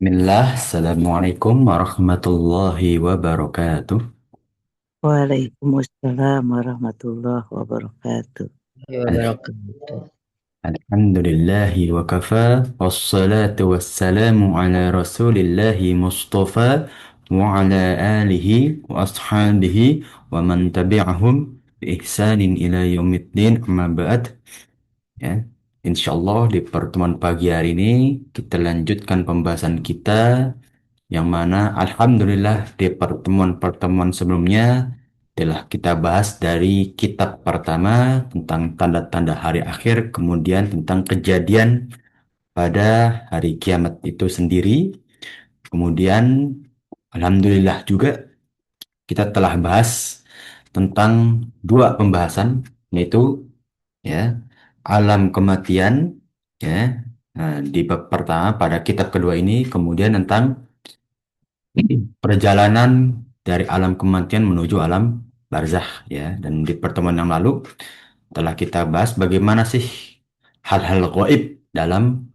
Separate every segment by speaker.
Speaker 1: Bismillah, Assalamualaikum warahmatullahi wabarakatuh.
Speaker 2: Waalaikumsalam warahmatullahi wabarakatuh.
Speaker 1: Al-
Speaker 2: Wabarakatuh.
Speaker 1: Alhamdulillahi wa kafa, wassalatu wassalamu ala rasulillahi mustafa, wa ala alihi wa ashabihi, wa man tabi'ahum bi ihsanin ila yaumiddin amma ba'd. Ya, insyaallah di pertemuan pagi hari ini kita lanjutkan pembahasan kita yang mana alhamdulillah di pertemuan-pertemuan sebelumnya telah kita bahas dari kitab pertama tentang tanda-tanda hari akhir, kemudian tentang kejadian pada hari kiamat itu sendiri. Kemudian alhamdulillah juga kita telah bahas tentang dua pembahasan, yaitu ya alam kematian, ya. Nah, di bab pertama pada kitab kedua ini, kemudian tentang perjalanan dari alam kematian menuju alam barzakh, ya. Dan di pertemuan yang lalu telah kita bahas bagaimana sih hal-hal gaib dalam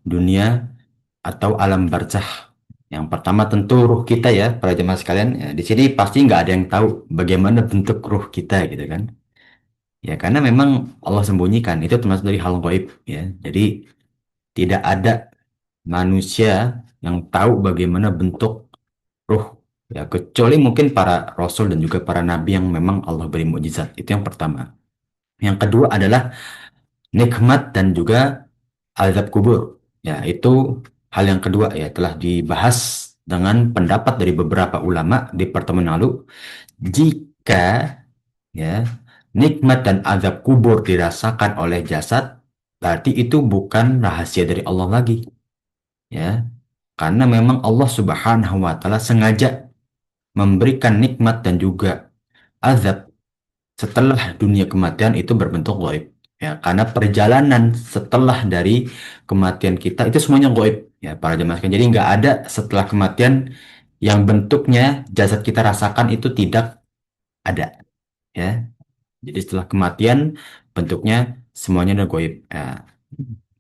Speaker 1: dunia atau alam barzakh. Yang pertama tentu ruh kita, ya para jemaah sekalian. Ya, di sini pasti nggak ada yang tahu bagaimana bentuk ruh kita gitu kan. Ya karena memang Allah sembunyikan itu termasuk dari hal gaib, ya. Jadi tidak ada manusia yang tahu bagaimana bentuk ruh, ya kecuali mungkin para rasul dan juga para nabi yang memang Allah beri mukjizat. Itu yang pertama. Yang kedua adalah nikmat dan juga azab kubur. Ya, itu hal yang kedua, ya telah dibahas dengan pendapat dari beberapa ulama di pertemuan lalu. Jika ya nikmat dan azab kubur dirasakan oleh jasad, berarti itu bukan rahasia dari Allah lagi, ya. Karena memang Allah Subhanahu wa taala sengaja memberikan nikmat dan juga azab setelah dunia kematian itu berbentuk gaib, ya. Karena perjalanan setelah dari kematian kita itu semuanya gaib, ya para jemaah sekalian. Jadi nggak ada setelah kematian yang bentuknya jasad kita rasakan, itu tidak ada, ya. Jadi setelah kematian bentuknya semuanya udah gaib. Ya.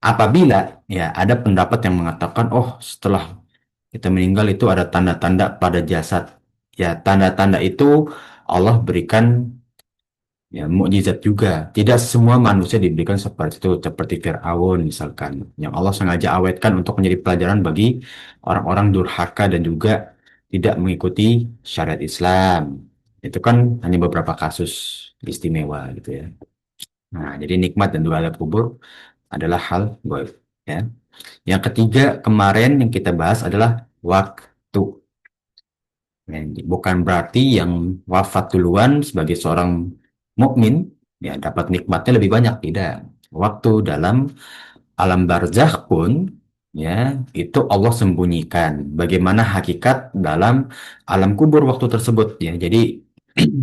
Speaker 1: Apabila ya ada pendapat yang mengatakan, oh setelah kita meninggal itu ada tanda-tanda pada jasad. Ya tanda-tanda itu Allah berikan, ya mukjizat juga. Tidak semua manusia diberikan seperti itu, seperti Fir'aun misalkan, yang Allah sengaja awetkan untuk menjadi pelajaran bagi orang-orang durhaka dan juga tidak mengikuti syariat Islam. Itu kan hanya beberapa kasus istimewa gitu ya. Nah, jadi nikmat dan dua alat kubur adalah hal gaib, ya. Yang ketiga kemarin yang kita bahas adalah waktu. Ya, bukan berarti yang wafat duluan sebagai seorang mukmin ya dapat nikmatnya lebih banyak, tidak. Waktu dalam alam barzakh pun ya itu Allah sembunyikan. Bagaimana hakikat dalam alam kubur waktu tersebut, ya. Jadi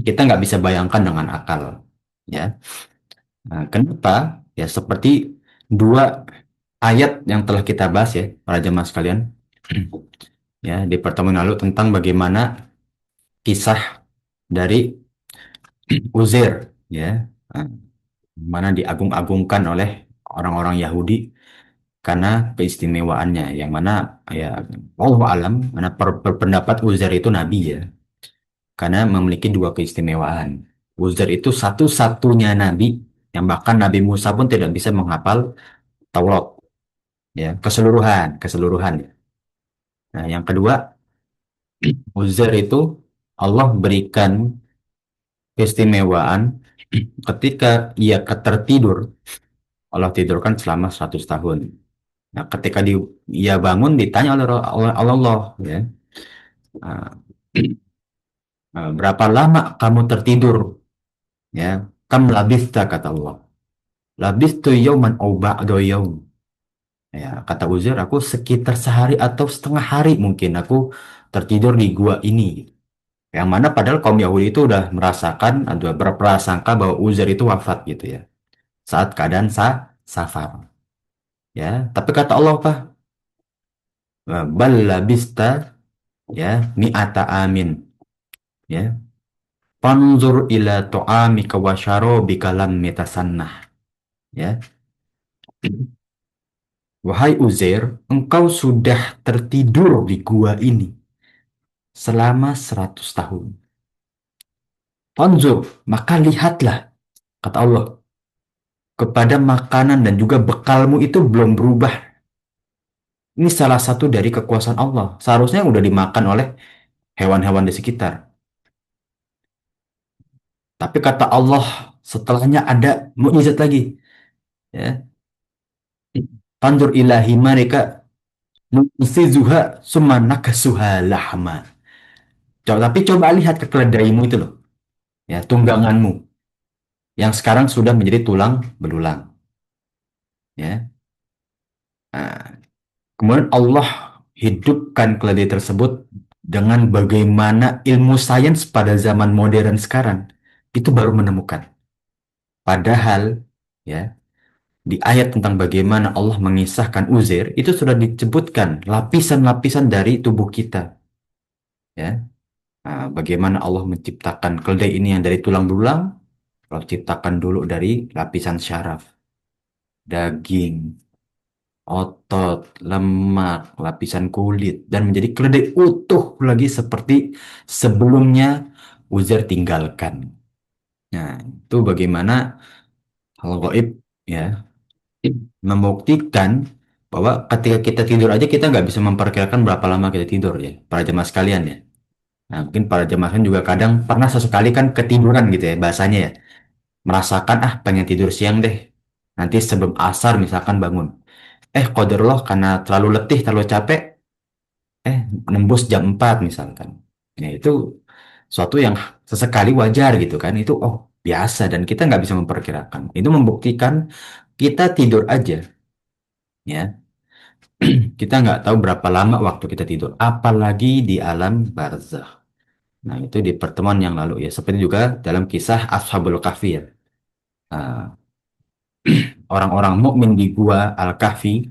Speaker 1: kita nggak bisa bayangkan dengan akal, ya. Nah, kenapa? Ya seperti dua ayat yang telah kita bahas, ya para jemaah sekalian, ya di pertemuan lalu tentang bagaimana kisah dari Uzair, ya. Nah, mana diagung-agungkan oleh orang-orang Yahudi karena keistimewaannya, yang mana ya Allah alam mana berpendapat Uzair itu nabi, ya, karena memiliki dua keistimewaan. Uzair itu satu-satunya nabi yang bahkan Nabi Musa pun tidak bisa menghafal Taurat, ya keseluruhan keseluruhan. Nah, yang kedua, Uzair itu Allah berikan keistimewaan ketika ia tertidur. Allah tidurkan selama 100 tahun. Nah, ketika ia bangun ditanya oleh Allah, ya, "Ah, berapa lama kamu tertidur?" Ya, kam labista, kata Allah. Labistu yauman au ba'da yaum. Ya, kata Uzair, aku sekitar sehari atau setengah hari mungkin aku tertidur di gua ini. Yang mana padahal kaum Yahudi itu udah merasakan atau berprasangka bahwa Uzair itu wafat gitu ya. Saat keadaan safar. Ya, tapi kata Allah apa? Bal labista, ya mi'ata amin, ya panzur ila tu'amika wa syarabika lam yatasannah, ya Wahai Uzair, engkau sudah tertidur di gua ini selama 100 tahun. Fanzur, maka lihatlah, kata Allah, kepada makanan dan juga bekalmu itu belum berubah. Ini salah satu dari kekuasaan Allah. Seharusnya udah dimakan oleh hewan-hewan di sekitar. Tapi kata Allah, setelahnya ada mukjizat lagi. Ya. Fanzur ilahi mereka nufizuha summa nakasuha lahma. Tapi coba lihat ke keledaimu itu loh. Ya, tungganganmu yang sekarang sudah menjadi tulang belulang. Ya. Nah, kemudian Allah hidupkan keledai tersebut dengan bagaimana ilmu sains pada zaman modern sekarang itu baru menemukan. Padahal ya di ayat tentang bagaimana Allah mengisahkan Uzair itu sudah disebutkan lapisan-lapisan dari tubuh kita. Ya, nah, bagaimana Allah menciptakan keledai ini yang dari tulang belulang, Allah ciptakan dulu dari lapisan syaraf, daging, otot, lemak, lapisan kulit, dan menjadi keledai utuh lagi seperti sebelumnya Uzair tinggalkan. Nah, itu bagaimana hal gaib ya membuktikan bahwa ketika kita tidur aja kita nggak bisa memperkirakan berapa lama kita tidur ya, para jemaah sekalian ya. Nah, mungkin para jemaah kan juga kadang pernah sesekali kan ketiduran gitu ya bahasanya ya, merasakan ah pengen tidur siang deh. Nanti sebelum asar misalkan bangun. Qadarullah karena terlalu letih, terlalu capek, nembus jam 4 misalkan. Ya itu suatu yang sesekali wajar gitu kan. Itu oh biasa dan kita nggak bisa memperkirakan. Itu membuktikan kita tidur aja ya. Kita nggak tahu berapa lama waktu kita tidur. Apalagi di alam barzakh. Nah itu di pertemuan yang lalu ya. Seperti juga dalam kisah Ashabul Kahfi ya. Nah, orang-orang mukmin di gua Al-Kahfi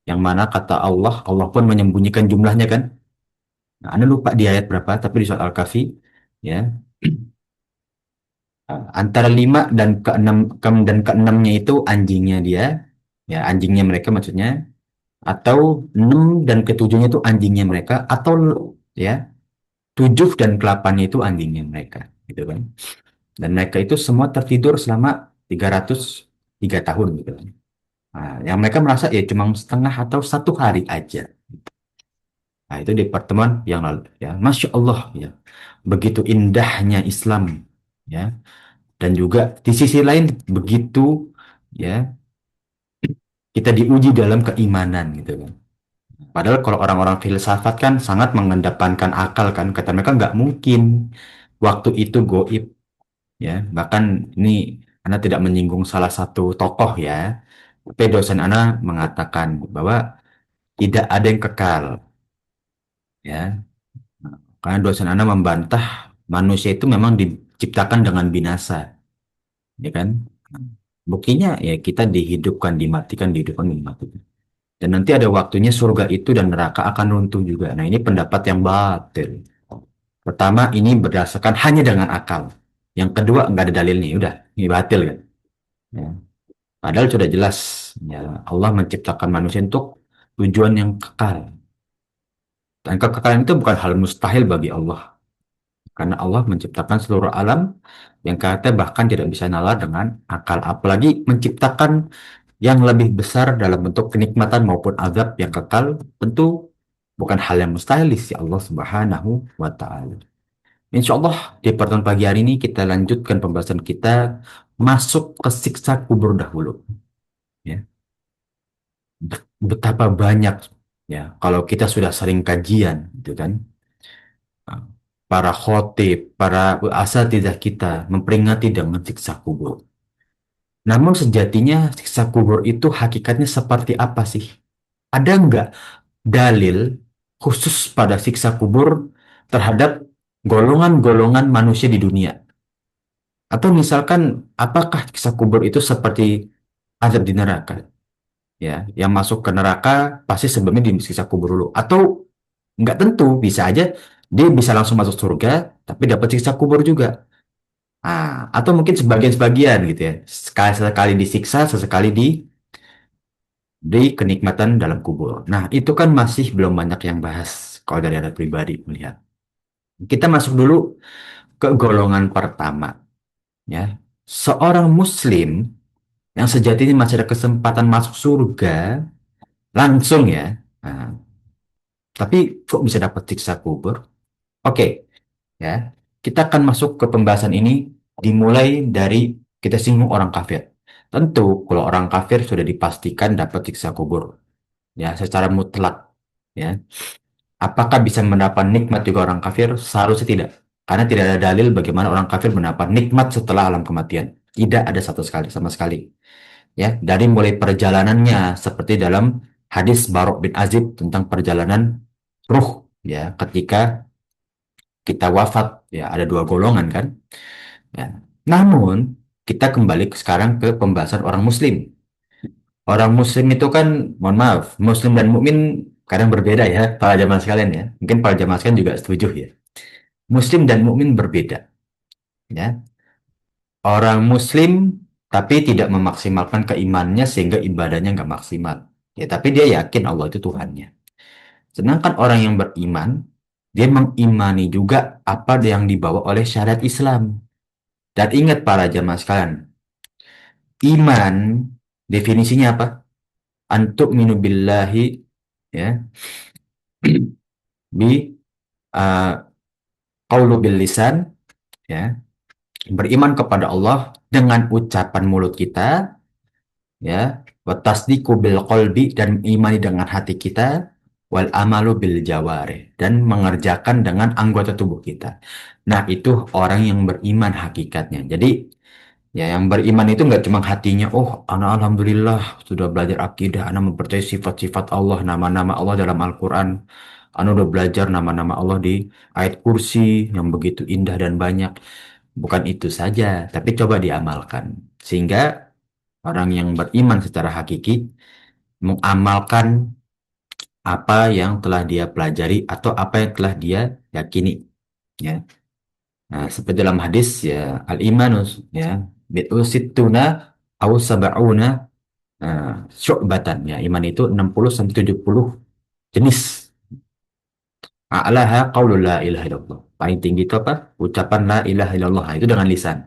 Speaker 1: yang mana kata Allah, Allah pun menyembunyikan jumlahnya kan. Nah, Anda lupa di ayat berapa, tapi di surat Al-Kahfi, ya, antara 5 dan keenamnya itu anjingnya dia, ya anjingnya mereka maksudnya, atau 6 dan ketujuhnya itu anjingnya mereka, atau ya 7 dan ke-8-nya itu anjingnya mereka, gitu kan. Dan mereka itu semua tertidur selama 303 tahun, gitu kan. Nah, yang mereka merasa ya cuma setengah atau 1 hari aja. Nah, itu di pertemuan yang lalu ya. Masya Allah ya. Begitu indahnya Islam ya. Dan juga di sisi lain begitu ya kita diuji dalam keimanan gitu kan. Padahal kalau orang-orang filsafat kan sangat mengedepankan akal kan. Kata mereka nggak mungkin waktu itu goib ya. Bahkan ini Anda tidak menyinggung salah satu tokoh ya. Tapi dosen Anda mengatakan bahwa tidak ada yang kekal ya. Karena dosen Anda membantah manusia itu memang diciptakan dengan binasa, ya kan? Buktinya ya kita dihidupkan, dimatikan, dihidupkan, dimatikan. Dan nanti ada waktunya surga itu dan neraka akan runtuh juga. Nah ini pendapat yang batil. Pertama ini berdasarkan hanya dengan akal. Yang kedua nggak ada dalilnya, udah ini batil kan? Ya. Padahal sudah jelas ya Allah menciptakan manusia untuk tujuan yang kekal. Dan kekekalan itu bukan hal mustahil bagi Allah. Karena Allah menciptakan seluruh alam yang kata bahkan tidak bisa nalar dengan akal. Apalagi menciptakan yang lebih besar dalam bentuk kenikmatan maupun azab yang kekal. Tentu bukan hal yang mustahil di sisi Allah Subhanahu wa Ta'ala. Insya Allah di pertemuan pagi hari ini kita lanjutkan pembahasan kita masuk ke siksa kubur dahulu. Ya. Betapa banyak ya kalau kita sudah sering kajian gitu kan para khotib, para asatidzah kita memperingati dengan siksa kubur. Namun sejatinya siksa kubur itu hakikatnya seperti apa sih? Ada nggak dalil khusus pada siksa kubur terhadap golongan-golongan manusia di dunia? Atau misalkan apakah siksa kubur itu seperti azab di neraka? Ya, yang masuk ke neraka pasti sebelumnya disiksa kubur dulu. Atau nggak tentu, bisa aja dia bisa langsung masuk surga, tapi dapat siksa kubur juga. Atau mungkin sebagian-sebagian gitu ya. Sekali-sekali disiksa, sesekali di kenikmatan dalam kubur. Nah, itu kan masih belum banyak yang bahas kalau dari adat pribadi melihat. Kita masuk dulu ke golongan pertama, ya. Seorang muslim yang sejatinya masih ada kesempatan masuk surga langsung ya. Nah, tapi kok bisa dapat siksa kubur? Oke, ya. Kita akan masuk ke pembahasan ini dimulai dari kita singgung orang kafir. Tentu kalau orang kafir sudah dipastikan dapat siksa kubur, ya, secara mutlak, ya. Apakah bisa mendapat nikmat juga orang kafir? Seharusnya tidak. Karena tidak ada dalil bagaimana orang kafir mendapat nikmat setelah alam kematian. Tidak ada satu sekali, sama sekali. Ya, dari mulai perjalanannya seperti dalam hadis Barok bin Azib tentang perjalanan ruh, ya, ketika kita wafat, ya, ada dua golongan kan. Ya. Namun kita kembali sekarang ke pembahasan orang muslim. Orang muslim itu kan, mohon maaf, muslim dan mukmin kadang berbeda ya, para jamaah sekalian ya. Mungkin para jamaah sekalian juga setuju ya. Muslim dan mukmin berbeda, ya. Orang muslim tapi tidak memaksimalkan keimanannya sehingga ibadahnya nggak maksimal. Ya, tapi dia yakin Allah itu Tuhannya. Sedangkan orang yang beriman, dia mengimani juga apa yang dibawa oleh syariat Islam. Dan ingat para jamaah sekalian, iman definisinya apa? Antuk minubillahi, ya, bi uh, qaulu bil lisan, ya, beriman kepada Allah dengan ucapan mulut kita, ya, wa tasdiqu bil qalbi, dan imani dengan hati kita, wal amalu bil jawari, dan mengerjakan dengan anggota tubuh kita. Nah, itu orang yang beriman hakikatnya. Jadi, ya, yang beriman itu nggak cuma hatinya, oh, anak alhamdulillah sudah belajar akidah, anak mempercayai sifat-sifat Allah, nama-nama Allah dalam Al-Quran, anak udah belajar nama-nama Allah di ayat kursi yang begitu indah dan banyak. Bukan itu saja, tapi coba diamalkan. Sehingga orang yang beriman secara hakiki mengamalkan apa yang telah dia pelajari atau apa yang telah dia yakini. Ya. Nah, seperti dalam hadis ya, al-imanus, ya, bid'u sittuna au sab'una syu'batan, ya. Iman itu 60 sampai 70 jenis. A'laha qaulul la ilaha illallah. Paling tinggi itu apa? Ucapan la ilaha illallah. Nah, itu dengan lisan,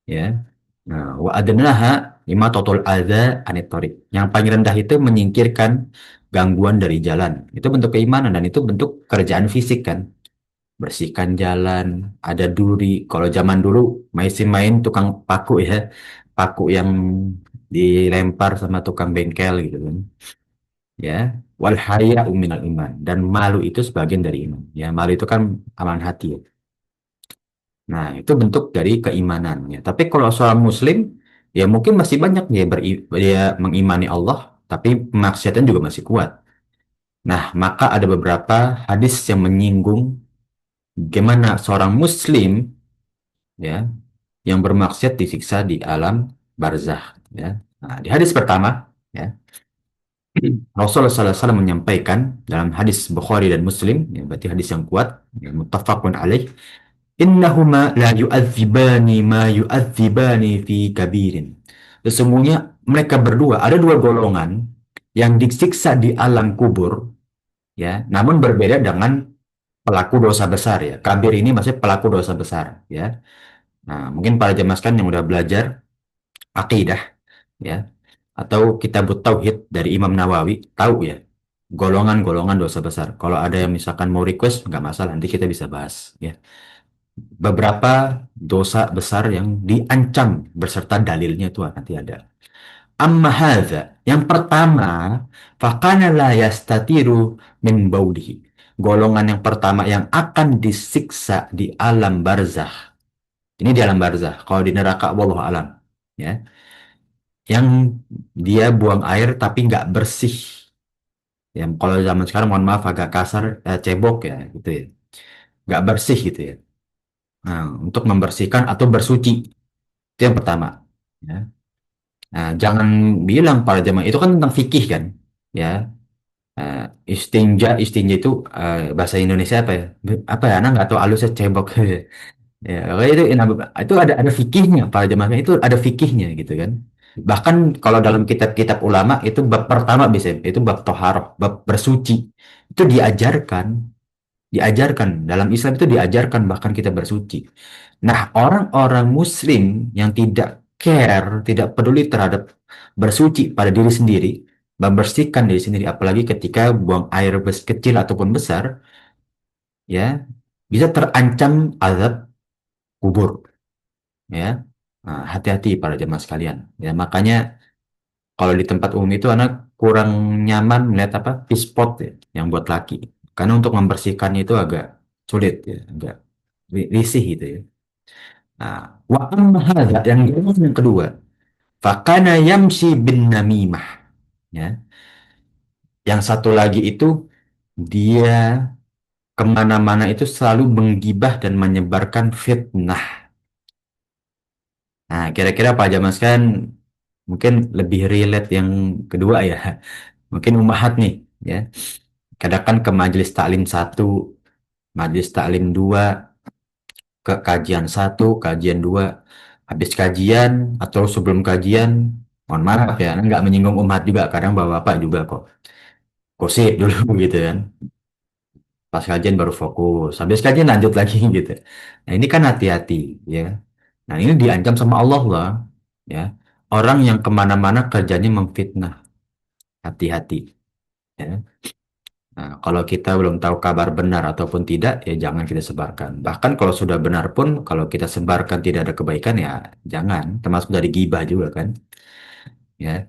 Speaker 1: ya. Nah, wa adnaha lima total adza anit thoriq. Yang paling rendah itu menyingkirkan gangguan dari jalan. Itu bentuk keimanan dan itu bentuk kerjaan fisik kan. Bersihkan jalan, ada duri. Kalau zaman dulu masih main tukang paku ya, paku yang dilempar sama tukang bengkel gitu kan. Ya, wal haya minal iman, dan malu itu sebagian dari iman. Ya, malu itu kan amalan hati ya. Nah, itu bentuk dari keimanannya. Tapi kalau seorang muslim, ya mungkin masih banyak dia mengimani Allah, tapi kemaksiatan juga masih kuat. Nah, maka ada beberapa hadis yang menyinggung bagaimana seorang muslim, ya, yang bermaksiat disiksa di alam barzakh, ya. Nah, di hadis pertama, ya, Rasulullah SAW menyampaikan dalam hadis Bukhari dan Muslim, ya, berarti hadis yang kuat, ya, muttafaqun alaih, innahuma la yu'adzibani ma yu'adzibani fi kabirin. Sesungguhnya mereka berdua, ada dua golongan yang disiksa di alam kubur, ya, namun berbeda dengan pelaku dosa besar, ya. Kabir ini maksudnya pelaku dosa besar, ya. Nah, mungkin para jemaah sekalian yang udah belajar akidah, ya, atau kitab tauhid dari Imam Nawawi, tahu ya golongan-golongan dosa besar. Kalau ada yang misalkan mau request, nggak masalah, nanti kita bisa bahas, ya. Beberapa dosa besar yang diancam berserta dalilnya itu nanti ada. Amma hadza, yang pertama, fakana la yastatiru min baudihi. Golongan yang pertama yang akan disiksa di alam barzakh. Ini di alam barzakh. Kalau di neraka, wallahu alam, ya. Yang dia buang air tapi nggak bersih. Ya, kalau zaman sekarang mohon maaf agak kasar, cebok ya, gitu ya. Nggak bersih gitu ya. Nah, untuk membersihkan atau bersuci. Itu yang pertama. Ya. Nah, jangan bilang para jemaah itu kan tentang fikih kan, ya. Eh, istinja itu bahasa Indonesia apa ya? Apa ya? Anak nggak tahu alusnya cebok. Ya, pokoknya itu ada fikihnya para jemaah itu ada fikihnya gitu kan. Bahkan kalau dalam kitab-kitab ulama itu bab pertama biasanya itu bab toharoh, bab bersuci. Itu diajarkan dalam Islam itu diajarkan bahkan kita bersuci. Nah, orang-orang Muslim yang tidak care, tidak peduli terhadap bersuci pada diri sendiri, membersihkan diri sendiri, apalagi ketika buang air kecil ataupun besar, ya bisa terancam azab kubur, ya. Nah, hati-hati para jemaah sekalian. Ya, makanya kalau di tempat umum itu anak kurang nyaman melihat apa pispot ya, yang buat laki. Karena untuk membersihkannya itu agak sulit ya, agak risih gitu ya. Nah, wa amma hadza yang kedua, fakana yamshi bin namimah ya. Yang satu lagi itu dia kemana-mana itu selalu menggibah dan menyebarkan fitnah. Nah, kira-kira Pak Jamas kan mungkin lebih relate yang kedua ya. Mungkin Umahat nih ya. Kadang kan ke majelis taklim satu, majelis taklim dua, ke kajian satu, kajian dua. Habis kajian atau sebelum kajian, mohon maaf ya, nggak menyinggung umat juga, kadang bapak-bapak juga kok. Gosip dulu gitu kan. Pas kajian baru fokus. Habis kajian lanjut lagi gitu. Nah ini kan hati-hati ya. Nah ini diancam sama Allah lah ya. Orang yang kemana-mana kerjanya memfitnah. Hati-hati ya. Nah, kalau kita belum tahu kabar benar ataupun tidak, ya jangan kita sebarkan. Bahkan kalau sudah benar pun, kalau kita sebarkan tidak ada kebaikan, ya jangan. Termasuk dari gibah juga kan. Ya.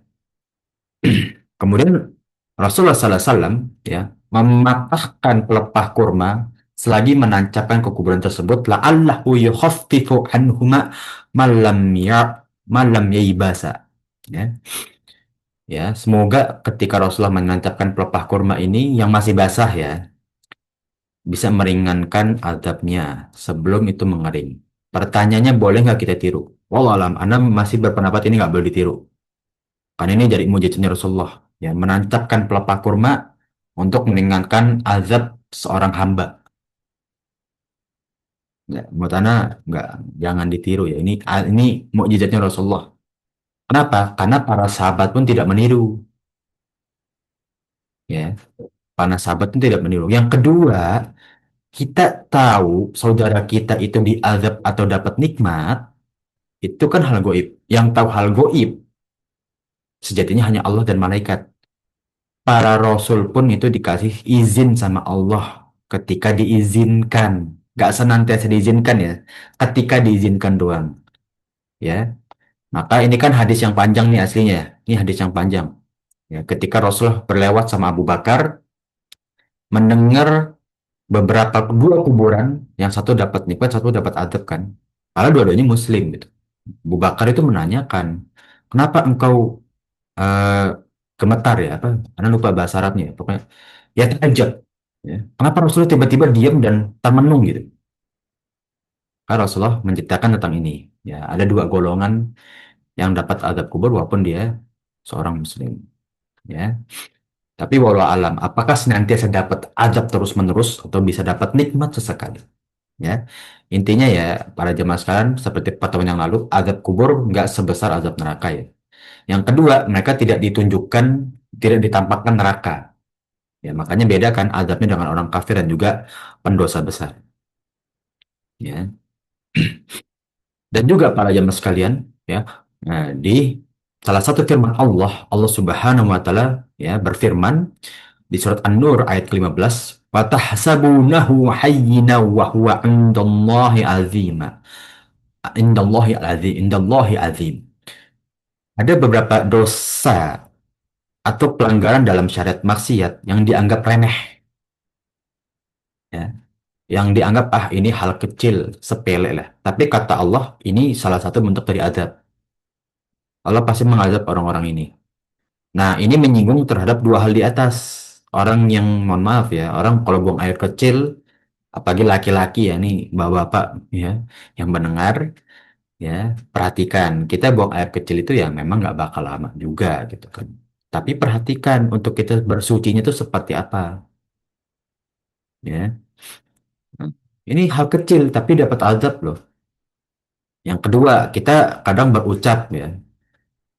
Speaker 1: Kemudian Rasulullah SAW ya mematahkan pelepah kurma selagi menancapkan ke kuburan tersebut la'allahu yukhaffifu anhuma malam yaibasa. Ya. Ya, semoga ketika Rasulullah menancapkan pelepah kurma ini yang masih basah ya, bisa meringankan azabnya sebelum itu mengering. Pertanyaannya boleh nggak kita tiru? Wallahualam, Anda masih berpendapat ini nggak boleh ditiru. Karena ini dari mujizatnya Rasulullah. Ya, menancapkan pelepah kurma untuk meringankan azab seorang hamba. Ya, menurut Anda nggak, jangan ditiru ya. Ini mukjizatnya Rasulullah. Kenapa? Karena para sahabat pun tidak meniru. Ya, para sahabat pun tidak meniru. Yang kedua, kita tahu saudara kita itu diazab atau dapat nikmat, itu kan hal goib. Yang tahu hal goib, sejatinya hanya Allah dan malaikat. Para rasul pun itu dikasih izin sama Allah ketika diizinkan. Gak senantiasa diizinkan ya. Ketika diizinkan doang. Ya. Maka ini kan hadis yang panjang nih aslinya. Ini hadis yang panjang. Ya, ketika Rasulullah berlewat sama Abu Bakar, mendengar beberapa dua kuburan, yang satu dapat nikmat, satu dapat adab kan. Karena dua-duanya Muslim gitu. Abu Bakar itu menanyakan, kenapa engkau eh, gemetar ya? Apa? Karena lupa bahasa Arabnya. Ya. Pokoknya ya takjub. Ya. Kenapa Rasulullah tiba-tiba diam dan termenung gitu? Karena Rasulullah menceritakan tentang ini. Ya, ada dua golongan yang dapat azab kubur walaupun dia seorang Muslim. Ya, tapi walau alam, apakah senantiasa dapat azab terus-menerus atau bisa dapat nikmat sesekali? Ya, intinya ya para jemaah sekalian seperti pertemuan yang lalu, azab kubur nggak sebesar azab neraka ya. Yang kedua, mereka tidak ditunjukkan, tidak ditampakkan neraka. Ya, makanya beda kan azabnya dengan orang kafir dan juga pendosa besar. Ya. Dan juga para jamaah sekalian, ya, nah, di salah satu firman Allah, Allah Subhanahu wa taala ya berfirman di surat An-Nur ayat ke-15, "Fatahsabunahu hayyina wa huwa 'indallahi 'azima." 'Indallahi 'azim. Ada beberapa dosa atau pelanggaran dalam syariat maksiat yang dianggap remeh, ya. Yang dianggap ini hal kecil, sepele lah. Tapi kata Allah, ini salah satu bentuk dari azab. Allah pasti mengazab orang-orang ini. Nah, ini menyinggung terhadap dua hal di atas. Orang yang, mohon maaf ya, orang kalau buang air kecil, apalagi laki-laki ya, nih bapak-bapak ya, yang mendengar, ya, perhatikan. Kita buang air kecil itu ya memang nggak bakal lama juga gitu kan. Tapi perhatikan untuk kita bersucinya itu seperti apa, ya. Ini hal kecil tapi dapat azab loh. Yang kedua, kita kadang berucap ya.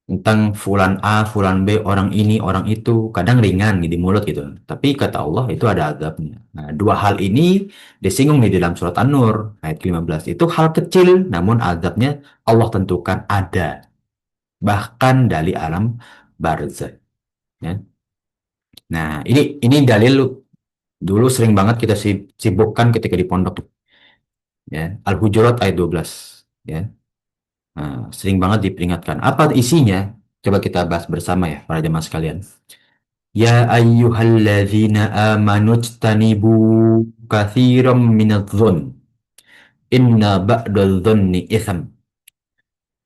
Speaker 1: tentang fulan A, fulan B, orang ini, orang itu, kadang ringan di mulut gitu. Tapi kata Allah itu ada azabnya. Nah, dua hal ini disinggung di dalam surat An-Nur ayat 15. Itu hal kecil, namun azabnya Allah tentukan ada. Bahkan dari alam barzah. Ya. Nah, ini dalil dulu sering banget kita sibukkan ketika di pondok. Ya. Al-Hujurat ayat 12. Ya. Nah, sering banget diperingatkan. Apa isinya? Coba kita bahas bersama ya, para jemaah sekalian. Ya ayyuhalladzina amanu jtanibu kathiram minadh-dhun. Inna ba'dadh-dhunni itsam.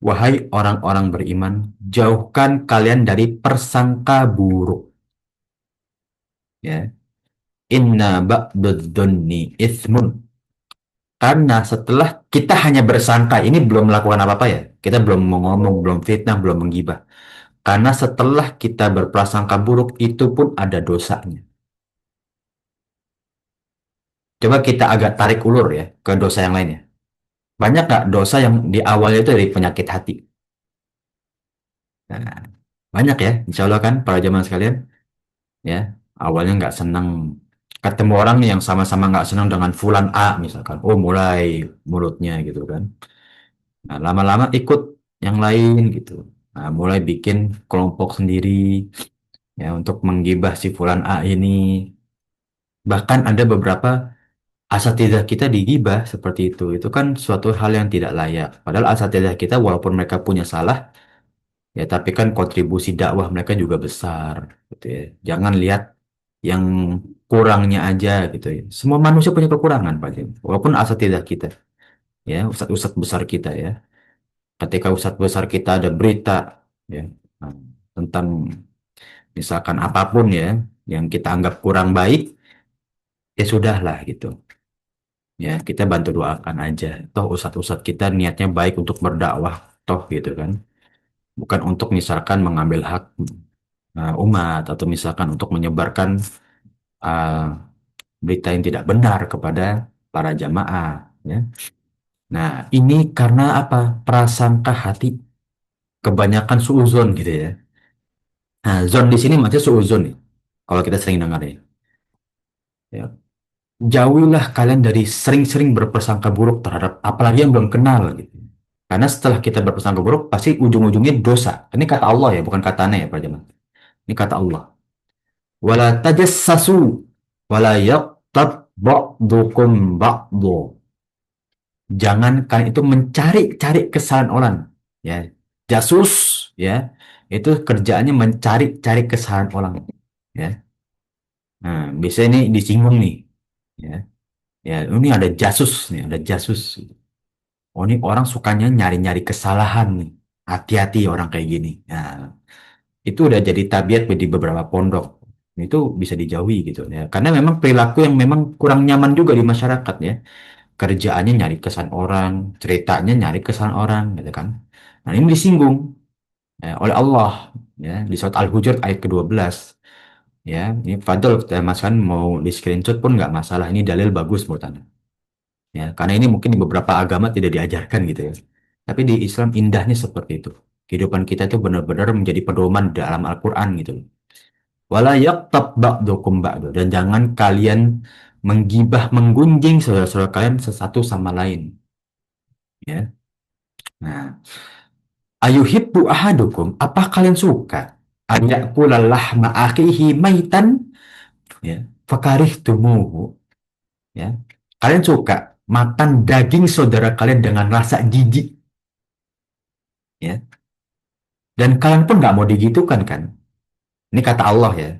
Speaker 1: Wahai orang-orang beriman, jauhkan kalian dari persangka buruk. Ya. Inna ba'dadh-dhunni itsmun. Karena setelah kita hanya bersangka, ini belum melakukan apa-apa ya. Kita belum mau ngomong, belum fitnah, belum menggibah. Karena setelah kita berprasangka buruk, itu pun ada dosanya. Coba kita agak tarik ulur ya ke dosa yang lainnya. Banyak nggak dosa yang di awalnya itu dari penyakit hati? Nah, banyak ya, insya Allah kan para jemaah sekalian. Ya, awalnya nggak senang. Ketemu orang yang sama-sama nggak senang dengan fulan A misalkan. Oh, mulai mulutnya gitu kan. Nah, lama-lama ikut yang lain gitu. Nah, mulai bikin kelompok sendiri ya untuk menggibah si fulan A ini. Bahkan ada beberapa asatidzah kita digibah seperti itu. Itu kan suatu hal yang tidak layak. Padahal asatidzah kita walaupun mereka punya salah, ya tapi kan kontribusi dakwah mereka juga besar gitu ya. Jangan lihat yang kurangnya aja gitu ya. Semua manusia punya kekurangan Pak Jim. Walaupun asatidzah kita, ya ustadz-ustadz besar kita ya. Ketika ustadz besar kita ada berita ya nah, tentang misalkan apapun ya yang kita anggap kurang baik, ya sudahlah gitu. Ya, kita bantu doakan aja. Toh ustadz-ustadz kita niatnya baik untuk berdakwah, toh gitu kan. Bukan untuk misalkan mengambil hak umat atau misalkan untuk menyebarkan uh, berita yang tidak benar kepada para jamaah. Ya. Nah, ini karena apa? Prasangka hati, kebanyakan suuzon gitu ya. Nah, zon di sini maksudnya suuzon nih. Kalau kita sering dengar ya. Ya. Jauhilah kalian dari sering-sering berprasangka buruk terhadap apalagi yang belum kenal gitu. Karena setelah kita berprasangka buruk, pasti ujung-ujungnya dosa. Ini kata Allah ya, bukan kata aneh ya, Pak Jamal. Ini kata Allah. Wala tajassasu wala yaqtab ba'dukum ba'du. Jangan kalian itu mencari-cari kesalahan orang. Ya, jasus ya, itu kerjaannya mencari-cari kesalahan orang. Ya, nah, biasanya ini disinggung nih. Ya, ya, ini ada jasus nih, ada jasus. Oh, ini orang sukanya nyari-nyari kesalahan nih. Hati-hati orang kayak gini. Nah, itu udah jadi tabiat di beberapa pondok. Itu bisa dijauhi gitu ya. Karena memang perilaku yang memang kurang nyaman juga di masyarakat ya. Kerjaannya nyari kesan orang, ceritanya nyari kesan orang gitu kan. Nah, ini disinggung ya, oleh Allah ya di surat Al-Hujurat ayat ke-12 ya. Ini Fadl Mas kan mau di screenshot pun nggak masalah. Ini dalil bagus menurut Anda. Ya, karena ini mungkin di beberapa agama tidak diajarkan gitu ya. Tapi di Islam indahnya seperti itu. Kehidupan kita itu benar-benar menjadi pedoman dalam Al-Quran gitu. Wala yaktab ba'dukum ba'du. Dan jangan kalian menggibah, menggunjing saudara-saudara kalian sesatu sama lain. Ya. Nah, ayuhibbu ahadukum. Apa kalian suka? An ya'kula lahma akhihi maitan. Ya. Fakarihtumuhu. Ya. Kalian suka makan daging saudara kalian dengan rasa jijik. Ya. Dan kalian pun nggak mau digitukan kan? Ini kata Allah ya.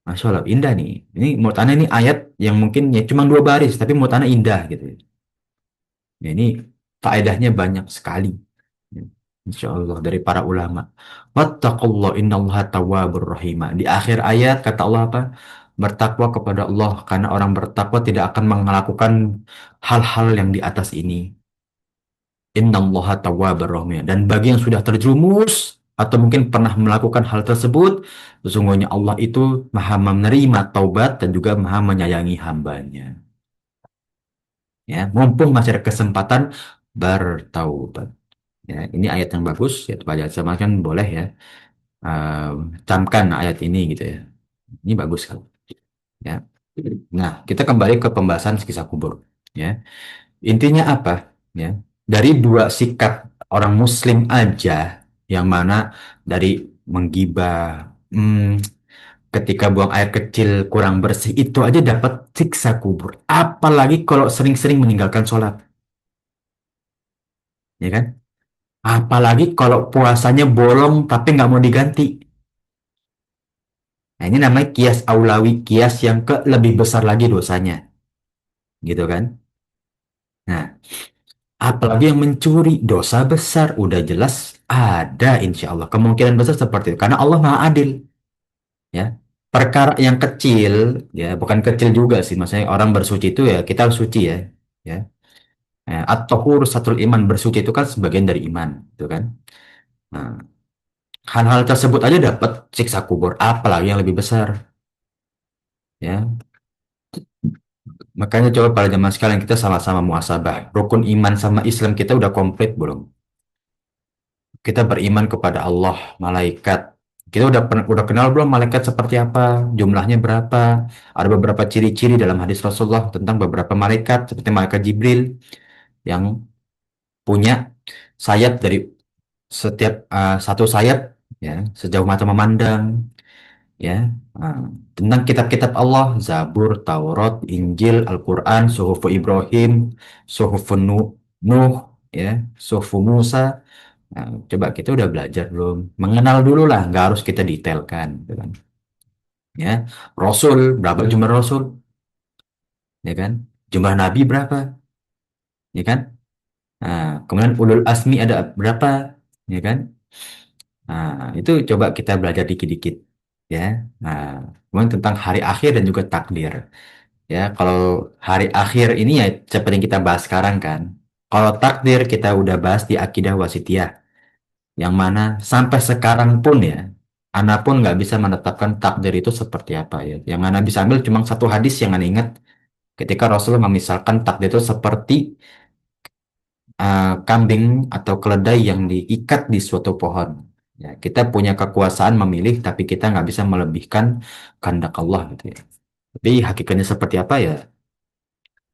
Speaker 1: Masya Allah, indah nih. Ini menurut Anda ini ayat yang mungkin ya cuma dua baris, tapi menurut Anda indah gitu. Ya, ini faedahnya banyak sekali. Ya. Insya Allah dari para ulama. Wattaqullah innallaha tawwabur rahimah. Di akhir ayat kata Allah apa? Bertakwa kepada Allah karena orang bertakwa tidak akan melakukan hal-hal yang di atas ini. Innallaha tawwabur rahim. Dan bagi yang sudah terjerumus atau mungkin pernah melakukan hal tersebut, sesungguhnya Allah itu maha menerima taubat dan juga maha menyayangi hambanya. Ya, mumpung masih ada kesempatan bertaubat. Ya, ini ayat yang bagus, ya Pak sama kan boleh ya, camkan ayat ini gitu ya. Ini bagus kan, ya. Nah, kita kembali ke pembahasan siksa kubur, ya. Intinya apa? Ya, dari dua sikap orang Muslim aja, yang mana dari menggibah, ketika buang air kecil kurang bersih itu aja dapat siksa kubur. Apalagi kalau sering-sering meninggalkan sholat, ya kan? Apalagi kalau puasanya bolong tapi nggak mau diganti. Nah, ini namanya kias aulawi, kias yang ke lebih besar lagi dosanya, gitu kan? Nah, apalagi yang mencuri, dosa besar, udah jelas ada insya Allah. Kemungkinan besar seperti itu. Karena Allah Maha Adil, ya. Perkara yang kecil, ya, bukan kecil juga sih. Maksudnya orang bersuci itu ya, kita harus suci ya. Ya. At-tahur satul iman, bersuci itu kan sebagian dari iman, gitu kan? Nah, hal-hal tersebut aja dapat siksa kubur, apalagi yang lebih besar, ya. Makanya coba pada zaman sekarang kita sama-sama muasabah. Rukun iman sama Islam kita udah komplit belum? Kita beriman kepada Allah, malaikat. Kita udah kenal belum malaikat seperti apa? Jumlahnya berapa? Ada beberapa ciri-ciri dalam hadis Rasulullah tentang beberapa malaikat seperti malaikat Jibril yang punya sayap dari setiap satu sayap, ya, sejauh mata memandang, ya. Ah, tentang kitab-kitab Allah, Zabur, Taurat, Injil, Al-Quran, Suhufu Ibrahim, Suhufu Nuh, ya, Suhufu Musa. Nah, coba kita udah belajar belum? Mengenal dulu lah, nggak harus kita detailkan, gitu kan? Ya, Rasul berapa jumlah Rasul, ya kan? Jumlah Nabi berapa, ya kan? Nah, kemudian ulul asmi ada berapa, ya kan? Nah, itu coba kita belajar dikit-dikit, ya. Nah, kemudian tentang hari akhir dan juga takdir. Ya, kalau hari akhir ini ya seperti yang kita bahas sekarang kan. Kalau takdir kita udah bahas di akidah wasitiyah, yang mana sampai sekarang pun ya, Ana pun nggak bisa menetapkan takdir itu seperti apa ya. Yang Ana bisa ambil cuma satu hadis yang Ana ingat ketika Rasulullah memisalkan takdir itu seperti kambing atau keledai yang diikat di suatu pohon. Ya, kita punya kekuasaan memilih, tapi kita nggak bisa melebihkan kehendak Allah gitu ya. Tapi hakikatnya seperti apa ya?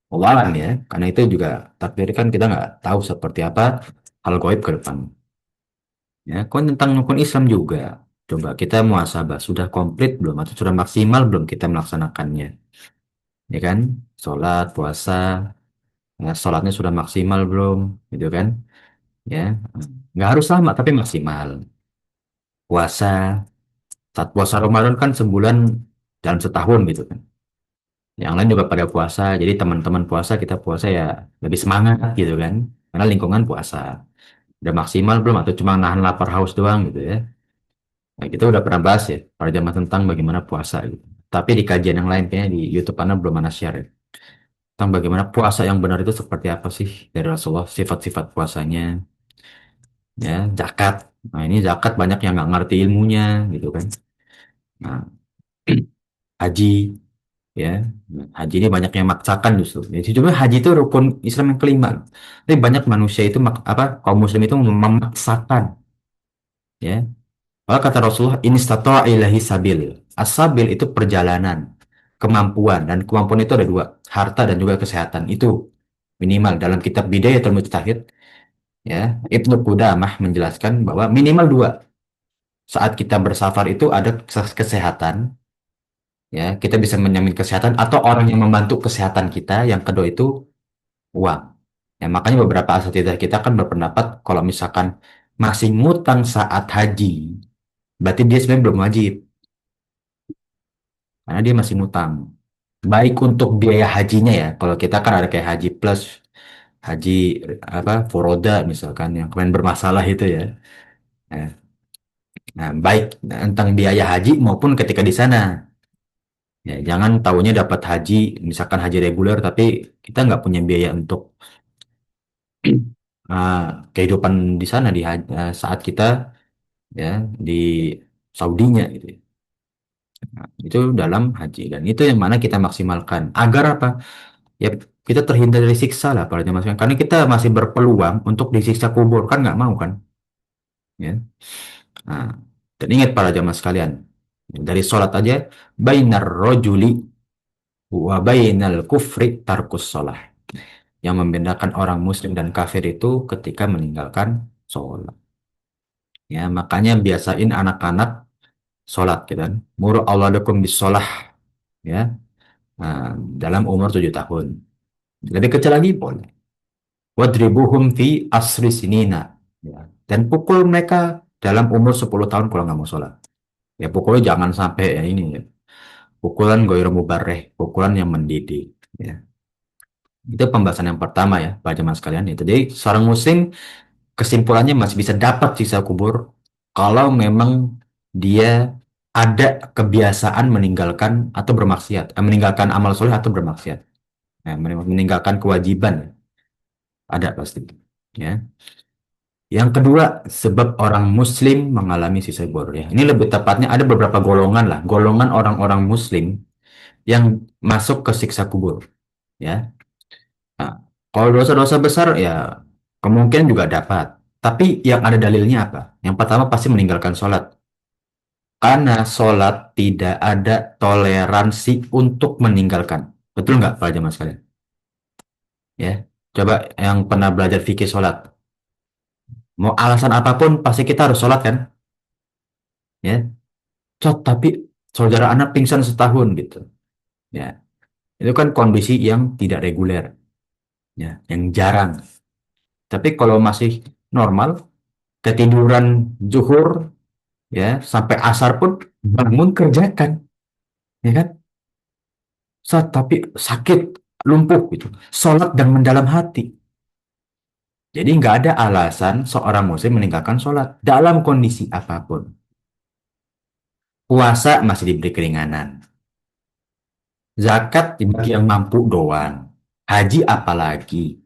Speaker 1: Allah alam ya, karena itu juga takdir kan kita nggak tahu seperti apa hal gaib ke depan. Ya, kon tentang rukun Islam juga. Coba kita muasabah sudah komplit belum atau sudah maksimal belum kita melaksanakannya, ya kan? Sholat, puasa, ya, sholatnya sudah maksimal belum, gitu kan? Ya, nggak harus sama tapi maksimal. Puasa, saat puasa Ramadan kan sebulan dalam setahun gitu kan. Yang lain juga pada puasa, jadi teman-teman puasa kita puasa ya lebih semangat gitu kan, karena lingkungan puasa. Udah maksimal belum atau cuma nahan lapar haus doang gitu ya. Nah, kita udah pernah bahas ya pada zaman tentang bagaimana puasa gitu. Tapi di kajian yang lain kayaknya di YouTube Anda belum mana share ya. Tentang bagaimana puasa yang benar itu seperti apa sih dari Rasulullah, sifat-sifat puasanya, ya, zakat. Nah, ini zakat banyak yang nggak ngerti ilmunya gitu kan. Nah, haji, ya. Nah, haji ini banyak yang maksakan justru. Jadi cuma haji itu rukun Islam yang kelima. Tapi banyak manusia itu kaum muslim itu memaksakan, ya. Maka kata Rasulullah, ini ilahi sabil. As-sabil itu perjalanan, kemampuan, dan kemampuan itu ada dua, harta dan juga kesehatan. Itu minimal dalam kitab Bidayatul Mujtahid, ya, Ibnu Qudamah menjelaskan bahwa minimal dua. Saat kita bersafar itu ada kesehatan, ya, kita bisa menjamin kesehatan atau orang yang membantu kesehatan kita. Yang kedua itu uang. Ya, makanya beberapa asatidzah kita kan berpendapat kalau misalkan masih ngutang saat haji, berarti dia sebenarnya belum wajib. Karena dia masih ngutang. Baik untuk biaya hajinya ya. Kalau kita kan ada kayak haji plus, haji apa furoda misalkan yang kemarin bermasalah itu ya. Nah, nah, baik tentang biaya haji maupun ketika di sana. Ya, jangan taunya dapat haji, misalkan haji reguler, tapi kita nggak punya biaya untuk uh, kehidupan di sana saat kita ya di Saudinya gitu ya. Itu dalam haji dan itu yang mana kita maksimalkan agar apa? Ya, kita terhindar dari siksa lah para jemaah sekalian. Karena kita masih berpeluang untuk disiksa kubur, kan nggak mau kan? Ya. Nah, dan ingat para jemaah sekalian, dari sholat aja, bainar rojuli wa bainal kufri tarkus sholah. Yang membedakan orang muslim dan kafir itu ketika meninggalkan sholat. Ya, makanya biasain anak-anak sholat gitu kan. Muru auladakum bis sholah, ya, nah, dalam umur 7 tahun. Lebih kecil lagi boleh. Wadribuhum fi asri sinina. Ya. Dan pukul mereka dalam umur 10 tahun kalau nggak mau sholat. Ya pukulnya jangan sampai ya ini ya. Pukulan goir mubareh, pukulan yang mendidik. Ya. Itu pembahasan yang pertama ya, Pak Jemaah sekalian itu. Jadi seorang muslim kesimpulannya masih bisa dapat sisa kubur kalau memang dia ada kebiasaan meninggalkan atau bermaksiat, meninggalkan amal soleh atau bermaksiat. Meninggalkan kewajiban ada pasti. Ya. Yang kedua, sebab orang Muslim mengalami sisa kubur. Ya. Ini lebih tepatnya ada beberapa golongan lah, golongan orang-orang Muslim yang masuk ke siksa kubur. Ya, nah, kalau dosa-dosa besar ya kemungkinan juga dapat. Tapi yang ada dalilnya apa? Yang pertama pasti meninggalkan sholat. Karena sholat tidak ada toleransi untuk meninggalkan. Betul nggak Pak Jamaah sekalian? Ya, coba yang pernah belajar fikih sholat. Mau alasan apapun pasti kita harus sholat kan? Ya, tapi saudara anak pingsan setahun gitu. Ya, itu kan kondisi yang tidak reguler, ya, yang jarang. Tapi kalau masih normal, ketiduran zuhur, ya, sampai asar pun bangun kerjakan, ya kan? Tapi sakit, lumpuh gitu. Sholat dengan mendalam hati. Jadi nggak ada alasan seorang muslim meninggalkan sholat dalam kondisi apapun. Puasa masih diberi keringanan. Zakat bagi yang mampu doang. Haji apalagi.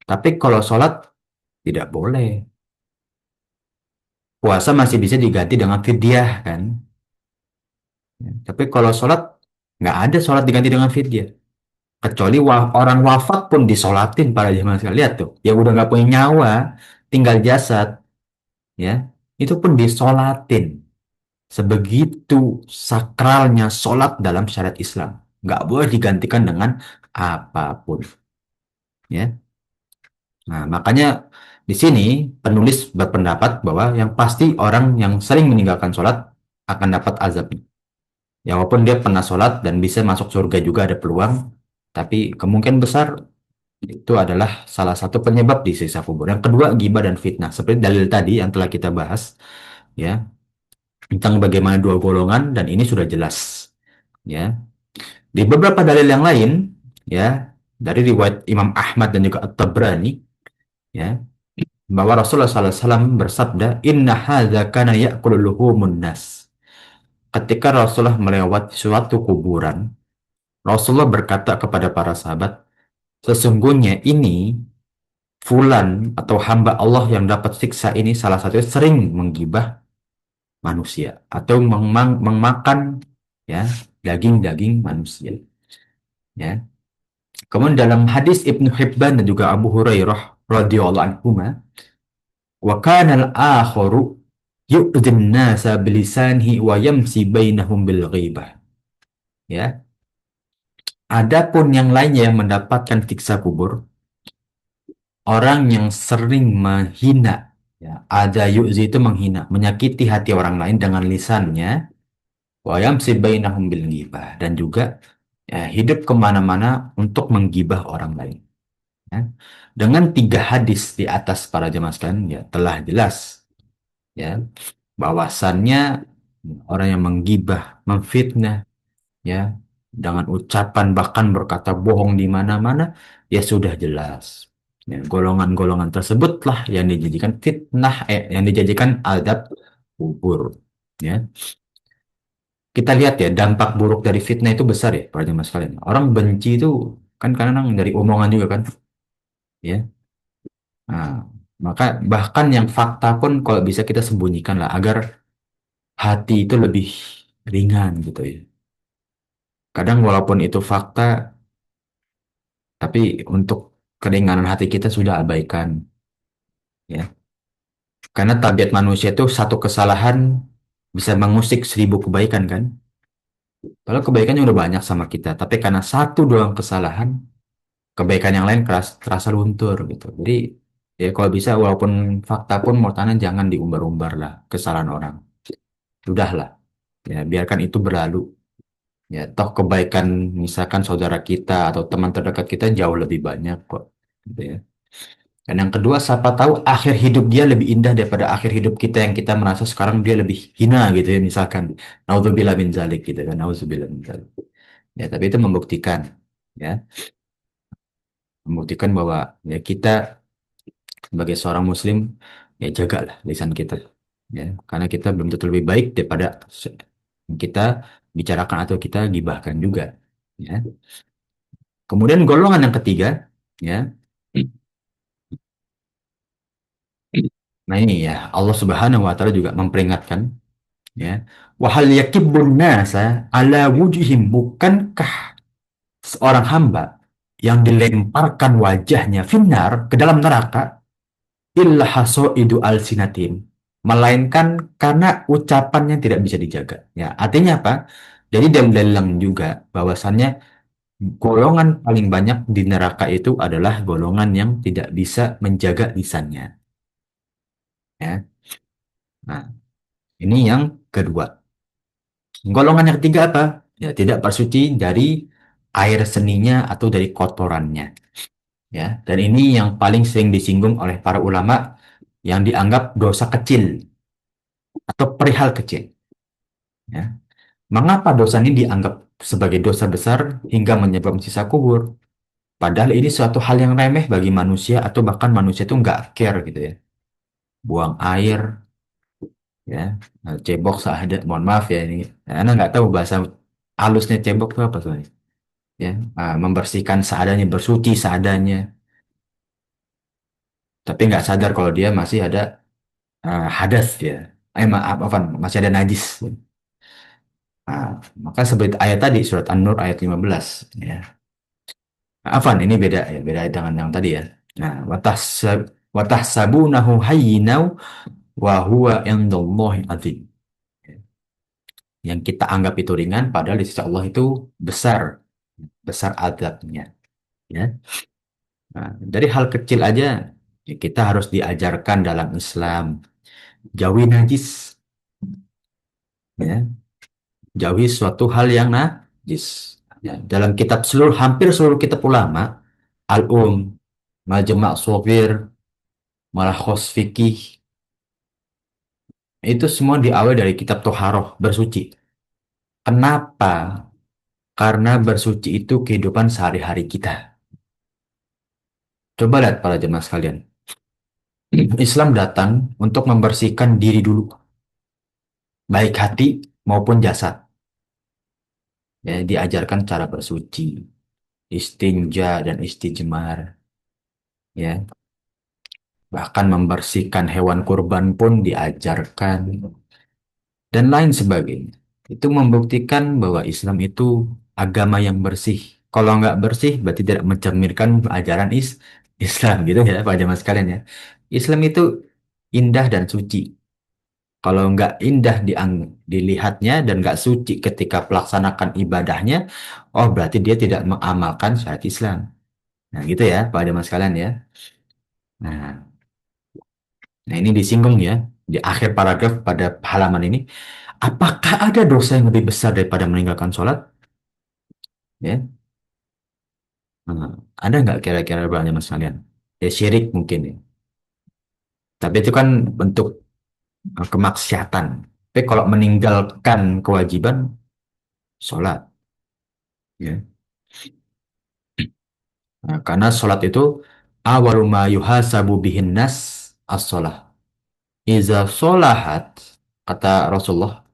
Speaker 1: Tapi kalau sholat tidak boleh. Puasa masih bisa diganti dengan fidyah kan. Tapi kalau sholat nggak ada sholat diganti dengan fidyah. Kecuali orang wafat pun disolatin para jemaah sekalian. Lihat tuh, yang udah nggak punya nyawa, tinggal jasad, ya, itu pun disolatin. Sebegitu sakralnya sholat dalam syariat Islam. Nggak boleh digantikan dengan apapun, ya. Nah, makanya di sini penulis berpendapat bahwa yang pasti orang yang sering meninggalkan sholat akan dapat azab. Ya, walaupun dia pernah sholat dan bisa masuk surga juga ada peluang, tapi kemungkinan besar itu adalah salah satu penyebab di siksa kubur. Yang kedua, ghibah dan fitnah. Seperti dalil tadi yang telah kita bahas, ya, tentang bagaimana dua golongan dan ini sudah jelas, ya. Di beberapa dalil yang lain, ya, dari riwayat Imam Ahmad dan juga At-Tabrani, ya, bahwa Rasulullah SAW bersabda, Inna hadza kana ya'kulu luhumun nas. Ketika Rasulullah melewati suatu kuburan, Rasulullah berkata kepada para sahabat, sesungguhnya ini fulan atau hamba Allah yang dapat siksa ini salah satunya sering menggibah manusia atau memakan, ya, daging-daging manusia, ya. Kemudian dalam hadis Ibnu Hibban dan juga Abu Hurairah radhiyallahu anhu, wa kana al-akharu yu'dhin nasa bilisanihi wa yamsi bainahum bil ghibah, ya. Adapun yang lainnya yang mendapatkan siksa kubur, orang yang sering menghina, ya, ada yu'zi itu menghina, menyakiti hati orang lain dengan lisannya, wa yamsi bainahum bil ghibah, dan juga, ya, hidup kemana-mana untuk menggibah orang lain, ya. Dengan tiga hadis di atas para jemaah sekalian, ya, telah jelas, ya, bahwasannya orang yang menggibah, memfitnah, ya, dengan ucapan bahkan berkata bohong di mana-mana, ya sudah jelas. Ya, golongan-golongan tersebutlah yang dijadikan fitnah, yang dijadikan adab kubur. Ya, kita lihat ya dampak buruk dari fitnah itu besar ya, para jemaah sekalian. Orang benci itu kan kadang dari omongan juga kan, ya. Nah, maka bahkan yang fakta pun kalau bisa kita sembunyikan lah agar hati itu lebih ringan gitu ya. Kadang walaupun itu fakta, Tapi untuk keringanan hati kita sudah abaikan, ya. Karena tabiat manusia itu satu kesalahan bisa mengusik 1.000 kebaikan kan. Kalau kebaikannya udah banyak sama kita, tapi karena satu doang kesalahan, kebaikan yang lain terasa luntur gitu. Jadi ya kalau bisa walaupun fakta pun mau tanah jangan diumbar-umbar lah kesalahan orang. Sudahlah, ya biarkan itu berlalu. Ya toh kebaikan misalkan saudara kita atau teman terdekat kita jauh lebih banyak kok. Gitu ya. Dan yang kedua, siapa tahu akhir hidup dia lebih indah daripada akhir hidup kita yang kita merasa sekarang dia lebih hina gitu ya misalkan. Nauzubillah min zalik gitu kan. Nauzubillah min zalik. Ya, tapi itu membuktikan ya, membuktikan bahwa ya kita sebagai seorang muslim ya jagalah lisan kita ya karena kita belum tentu lebih baik daripada yang kita bicarakan atau kita gibahkan juga ya. Kemudian golongan yang ketiga ya. Nah ini ya Allah Subhanahu wa taala juga memperingatkan ya. Wahal yakibbun nasa ala wujihim, bukankah seorang hamba yang dilemparkan wajahnya finnar ke dalam neraka illa hasaidu alsinatim, melainkan karena ucapannya tidak bisa dijaga. Ya, artinya apa? Jadi dalil juga bahwasannya golongan paling banyak di neraka itu adalah golongan yang tidak bisa menjaga lisannya. Ya. Nah, ini yang kedua. Golongan yang ketiga apa? Ya, tidak bersuci dari air seninya atau dari kotorannya. Ya, dan ini yang paling sering disinggung oleh para ulama yang dianggap dosa kecil atau perihal kecil. Ya. Mengapa dosa ini dianggap sebagai dosa besar hingga menyebabkan sisa kubur? Padahal ini suatu hal yang remeh bagi manusia atau bahkan manusia itu nggak care gitu ya. Buang air, ya, cebok seadanya. Mohon maaf ya ini, Anda nggak tahu bahasa halusnya cebok itu apa tuh? Ya, membersihkan seadanya, bersuci seadanya, tapi nggak sadar kalau dia masih ada hadas ya. Maaf, apa, masih ada najis. Maka seperti ayat tadi surat An-Nur ayat 15 ya. Afan, ini beda ya, beda dengan yang tadi ya. Nah, watahsabunahu hayyinau wa huwa indallahi azim. Yang kita anggap itu ringan, padahal di sisi Allah itu besar, besar adabnya. Ya. Nah, dari hal kecil aja ya kita harus diajarkan dalam Islam. Jauhi najis, ya. Jauhi suatu hal yang najis. Ya, dalam kitab hampir seluruh kitab ulama, Al-Um, Majma' Shafir, Malakhos Fikih, itu semua diawali dari kitab Toharoh, bersuci. Kenapa? Karena bersuci itu kehidupan sehari-hari kita. Coba lihat para jemaah sekalian. Islam datang untuk membersihkan diri dulu, baik hati maupun jasad. Ya, diajarkan cara bersuci, istinja dan istijmar. Ya, bahkan membersihkan hewan kurban pun diajarkan dan lain sebagainya. Itu membuktikan bahwa Islam itu agama yang bersih. Kalau nggak bersih, berarti tidak mencerminkan ajaran Islam gitu ya, Pak Jamaah sekalian ya. Islam itu indah dan suci. Kalau nggak indah dilihatnya dan nggak suci ketika pelaksanakan ibadahnya, oh berarti dia tidak mengamalkan syariat Islam. Nah gitu ya, Pak Jamaah sekalian ya. Nah, nah ini disinggung ya di akhir paragraf pada halaman ini. Apakah ada dosa yang lebih besar daripada meninggalkan sholat? Ya, ada nggak kira-kira banyak mas kalian? Ya syirik mungkin ya. Tapi itu kan bentuk kemaksiatan. Tapi kalau meninggalkan kewajiban sholat, ya. Nah, karena sholat itu awalu ma yuhasabu bihin nas as-sholah. Iza sholahat, kata Rasulullah,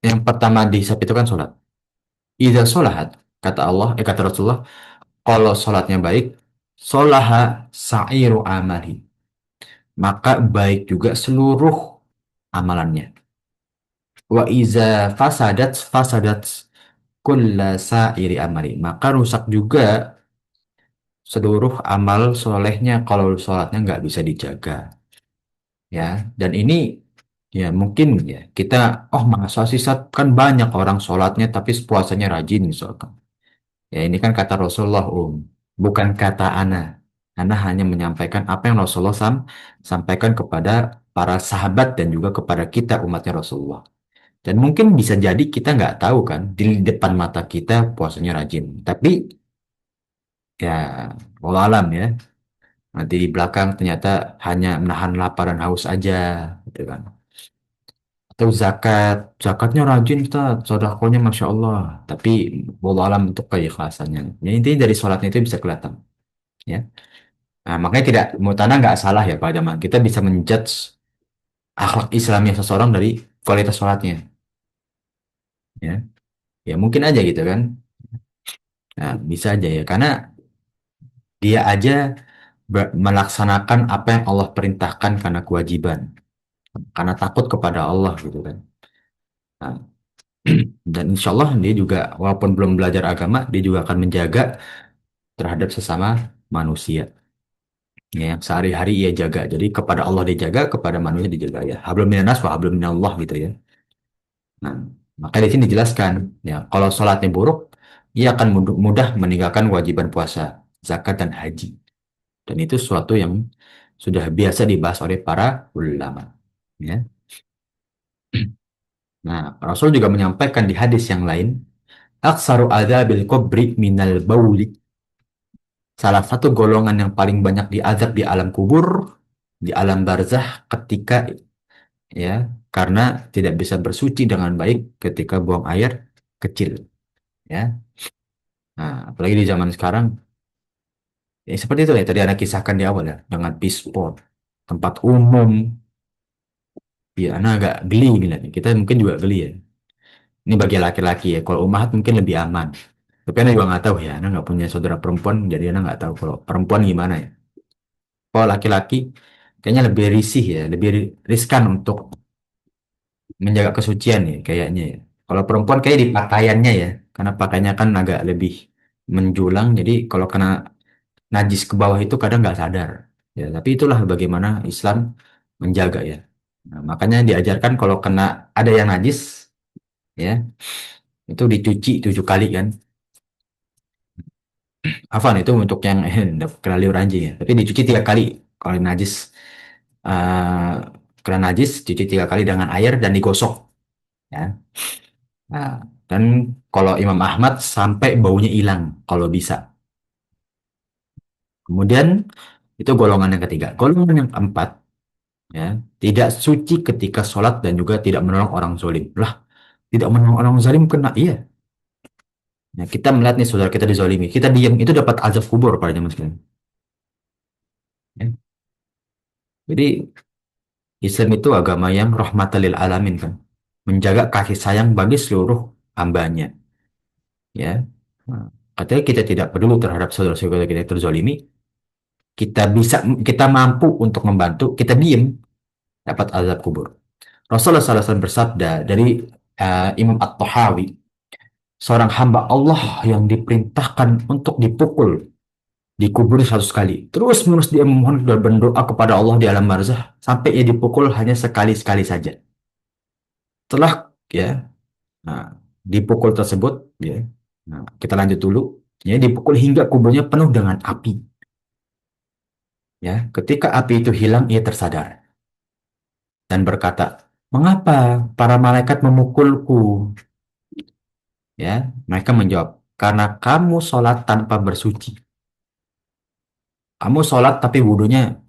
Speaker 1: yang pertama dihisab itu kan sholat. Iza sholahat, kata Allah, kata Rasulullah, kalau sholatnya baik, sholaha sa'iru amali. Maka baik juga seluruh amalannya. Wa iza fasadat fasadat. kulla sa'iri amali. Maka rusak juga seluruh amal solehnya kalau sholatnya nggak bisa dijaga. Ya, dan ini ya mungkin ya kita, oh masa sih Sat? Kan banyak orang sholatnya tapi puasanya rajin misalkan. Ya ini kan kata Rasulullah bukan kata ana. Ana hanya menyampaikan apa yang Rasulullah sampaikan kepada para sahabat dan juga kepada kita umatnya Rasulullah. Dan mungkin bisa jadi kita nggak tahu kan di depan mata kita puasanya rajin. Tapi ya walau alam ya. Nanti di belakang ternyata hanya menahan lapar dan haus aja gitu kan. Atau zakat, zakatnya rajin Ustaz, sedekahnya Masya Allah. Tapi walau alam untuk keikhlasannya. Ya, intinya dari sholatnya itu bisa kelihatan. Ya. Nah, makanya tidak, menurut Anda nggak salah ya Pak Jamal. Kita bisa menjudge akhlak Islamnya seseorang dari kualitas sholatnya. Ya, ya mungkin aja gitu kan. Nah, bisa aja ya. Karena dia aja melaksanakan apa yang Allah perintahkan karena kewajiban. Karena takut kepada Allah gitu kan. Nah, dan insya Allah dia juga, walaupun belum belajar agama, dia juga akan menjaga terhadap sesama manusia. Ya, yang sehari-hari ia jaga. Jadi kepada Allah dia jaga, kepada manusia dijaga ya. Hablum minanas wa hablum minallah gitu ya. Nah, maka di sini dijelaskan, ya, kalau sholatnya buruk, ia akan mudah meninggalkan kewajiban puasa, zakat, dan haji. Dan itu sesuatu yang sudah biasa dibahas oleh para ulama. Ya. Nah, Rasul juga menyampaikan di hadis yang lain, Aksaru adzabil kubri minal bauli. Salah satu golongan yang paling banyak diazab di alam kubur, di alam barzah ketika ya, karena tidak bisa bersuci dengan baik ketika buang air kecil. Ya. Nah, apalagi di zaman sekarang, ya seperti itu ya tadi Anda kisahkan di awal ya, dengan pispot, tempat umum, ya Anda agak geli nih. Kita mungkin juga geli ya. Ini bagi laki-laki ya, kalau umat mungkin lebih aman. Tapi Anda juga nggak tahu ya, Anda nggak punya saudara perempuan, jadi Anda nggak tahu kalau perempuan gimana ya. Kalau laki-laki, kayaknya lebih risih ya, lebih riskan untuk menjaga kesucian ya, kayaknya ya. Kalau perempuan kayak di pakaiannya ya, karena pakaiannya kan agak lebih menjulang, jadi kalau kena najis ke bawah itu kadang nggak sadar. Ya, tapi itulah bagaimana Islam menjaga ya. Nah, makanya diajarkan kalau kena ada yang najis, ya itu dicuci 7 kali kan. Afan itu untuk yang kena liur anjing ya. Tapi dicuci 3 kali kalau najis. eh Kena najis cuci 3 kali dengan air dan digosok. Ya. Nah, dan kalau Imam Ahmad sampai baunya hilang kalau bisa. Kemudian itu golongan yang ketiga. Golongan yang keempat, ya, tidak suci ketika sholat dan juga tidak menolong orang zalim. Lah, tidak menolong orang zalim kena, iya. Ya, kita melihat nih saudara kita dizalimi, kita diam itu dapat azab kubur pada zaman sekarang. Ya. Jadi Islam itu agama yang rahmatan lil alamin kan, menjaga kasih sayang bagi seluruh hambanya. Ya, nah, katanya kita tidak peduli terhadap saudara-saudara kita yang terzalimi, kita mampu untuk membantu, kita diam dapat azab kubur. Rasulullah SAW bersabda dari Imam At-Tahawi, seorang hamba Allah yang diperintahkan untuk dipukul, dikubur 100 kali. Terus menerus dia memohon dan berdoa kepada Allah di alam barzah sampai ia dipukul hanya sekali-sekali saja. Setelah ya, nah, dipukul tersebut, ya, nah, kita lanjut dulu. Ya, dipukul hingga kuburnya penuh dengan api. Ya, ketika api itu hilang, ia tersadar dan berkata, "Mengapa para malaikat memukulku?" Ya, mereka menjawab, "Karena kamu sholat tanpa bersuci. Kamu sholat tapi wudhunya,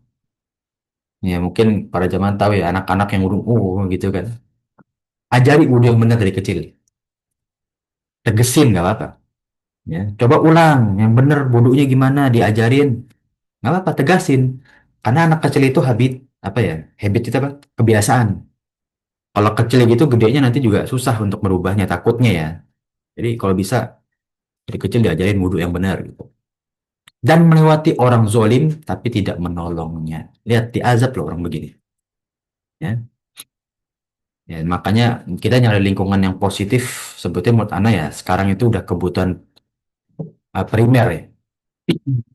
Speaker 1: ya mungkin pada zaman tahu ya anak-anak yang wudhu, gitu kan. Ajari wudhu yang benar dari kecil. Tegesin nggak apa-apa. Ya, coba ulang yang benar wudhunya gimana, diajarin. Nggak apa-apa, tegasin. Karena anak kecil itu apa ya? Habit itu apa? Kebiasaan. Kalau kecil gitu, gedenya nanti juga susah untuk merubahnya, takutnya ya. Jadi kalau bisa dari kecil diajarin wudhu yang benar gitu. Dan melewati orang zolim tapi tidak menolongnya. Lihat, diazab loh orang begini. Ya. Ya, makanya kita nyari lingkungan yang positif sebetulnya menurut Ana ya sekarang itu udah kebutuhan primer ya.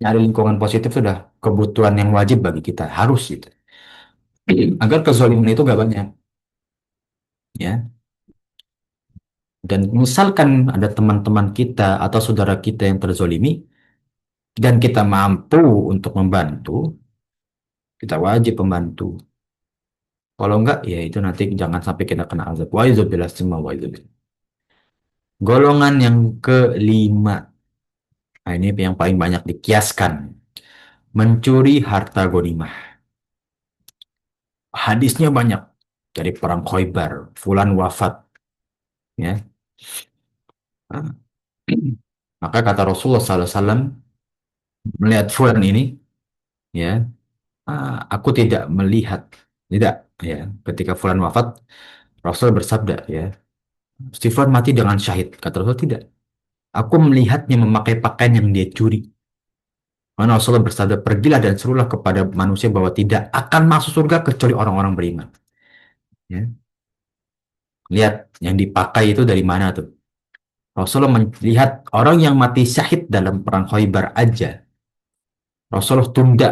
Speaker 1: Nyari lingkungan positif sudah kebutuhan yang wajib bagi kita, harus gitu. Agar kezaliman itu gak banyak ya. Dan misalkan ada teman-teman kita atau saudara kita yang terzolimi dan kita mampu untuk membantu, kita wajib membantu. Kalau enggak, ya itu nanti jangan sampai kita kena azab. Waizubillah semua waizubillah. Golongan yang kelima, nah ini yang paling banyak dikiaskan, mencuri harta ghanimah. Hadisnya banyak dari perang Khaybar, fulan wafat, ya. Nah, maka kata Rasulullah SAW melihat fulan ini, ya, aku tidak melihat, tidak, ya, ketika fulan wafat, Rasul bersabda, ya, Stefan mati dengan syahid. Kata Rasul tidak. Aku melihatnya memakai pakaian yang dia curi. Mana Rasulullah bersabda, pergilah dan serulah kepada manusia bahwa tidak akan masuk surga kecuali orang-orang beriman. Ya. Lihat, yang dipakai itu dari mana tuh? Rasulullah melihat orang yang mati syahid dalam perang Khaybar aja. Rasulullah tunda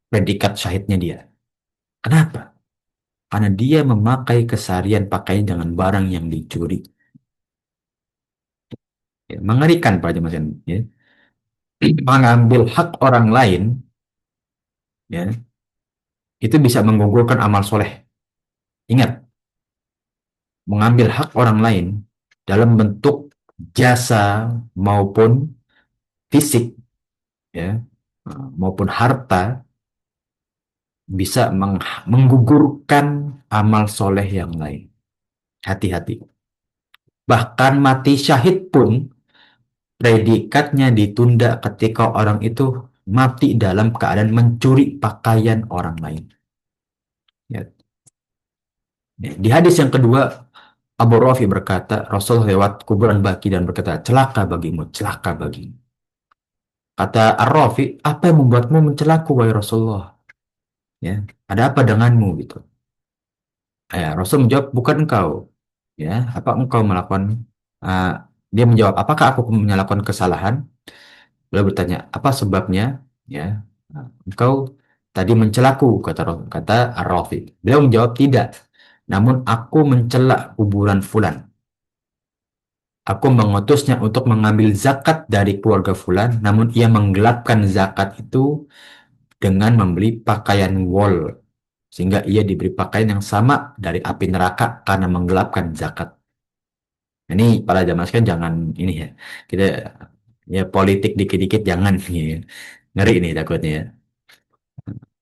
Speaker 1: predikat syahidnya dia. Kenapa? Karena dia memakai keseharian pakaian dengan barang yang dicuri. Ya, mengerikan Pak Jemaah. Ya. Mengambil hak orang lain, ya, itu bisa menggugurkan amal soleh. Ingat, mengambil hak orang lain dalam bentuk jasa maupun fisik, ya, maupun harta bisa menggugurkan amal soleh yang lain. Hati-hati. Bahkan mati syahid pun predikatnya ditunda ketika orang itu mati dalam keadaan mencuri pakaian orang lain. Ya. Di hadis yang kedua, Abu Rafi berkata, Rasul lewat kuburan Baki dan berkata, celaka bagimu, celaka bagimu. Kata Ar-Rafi, apa yang membuatmu mencelaku, wahai Rasulullah? Ya, ada apa denganmu gitu? Ya, Rasul menjawab, bukan engkau. Ya, apa engkau melakukan? uh, dia menjawab, apakah aku melakukan kesalahan? Beliau bertanya, apa sebabnya? Ya, engkau tadi mencelaku, kata Ar-Rafi. Beliau menjawab, tidak. Namun aku mencela kuburan fulan. Aku mengutusnya untuk mengambil zakat dari keluarga fulan, namun ia menggelapkan zakat itu dengan membeli pakaian wol, sehingga ia diberi pakaian yang sama dari api neraka karena menggelapkan zakat. Ini para jamaah sekalian jangan ini ya, kita ya politik dikit-dikit jangan ya. Ngeri nih takutnya ya.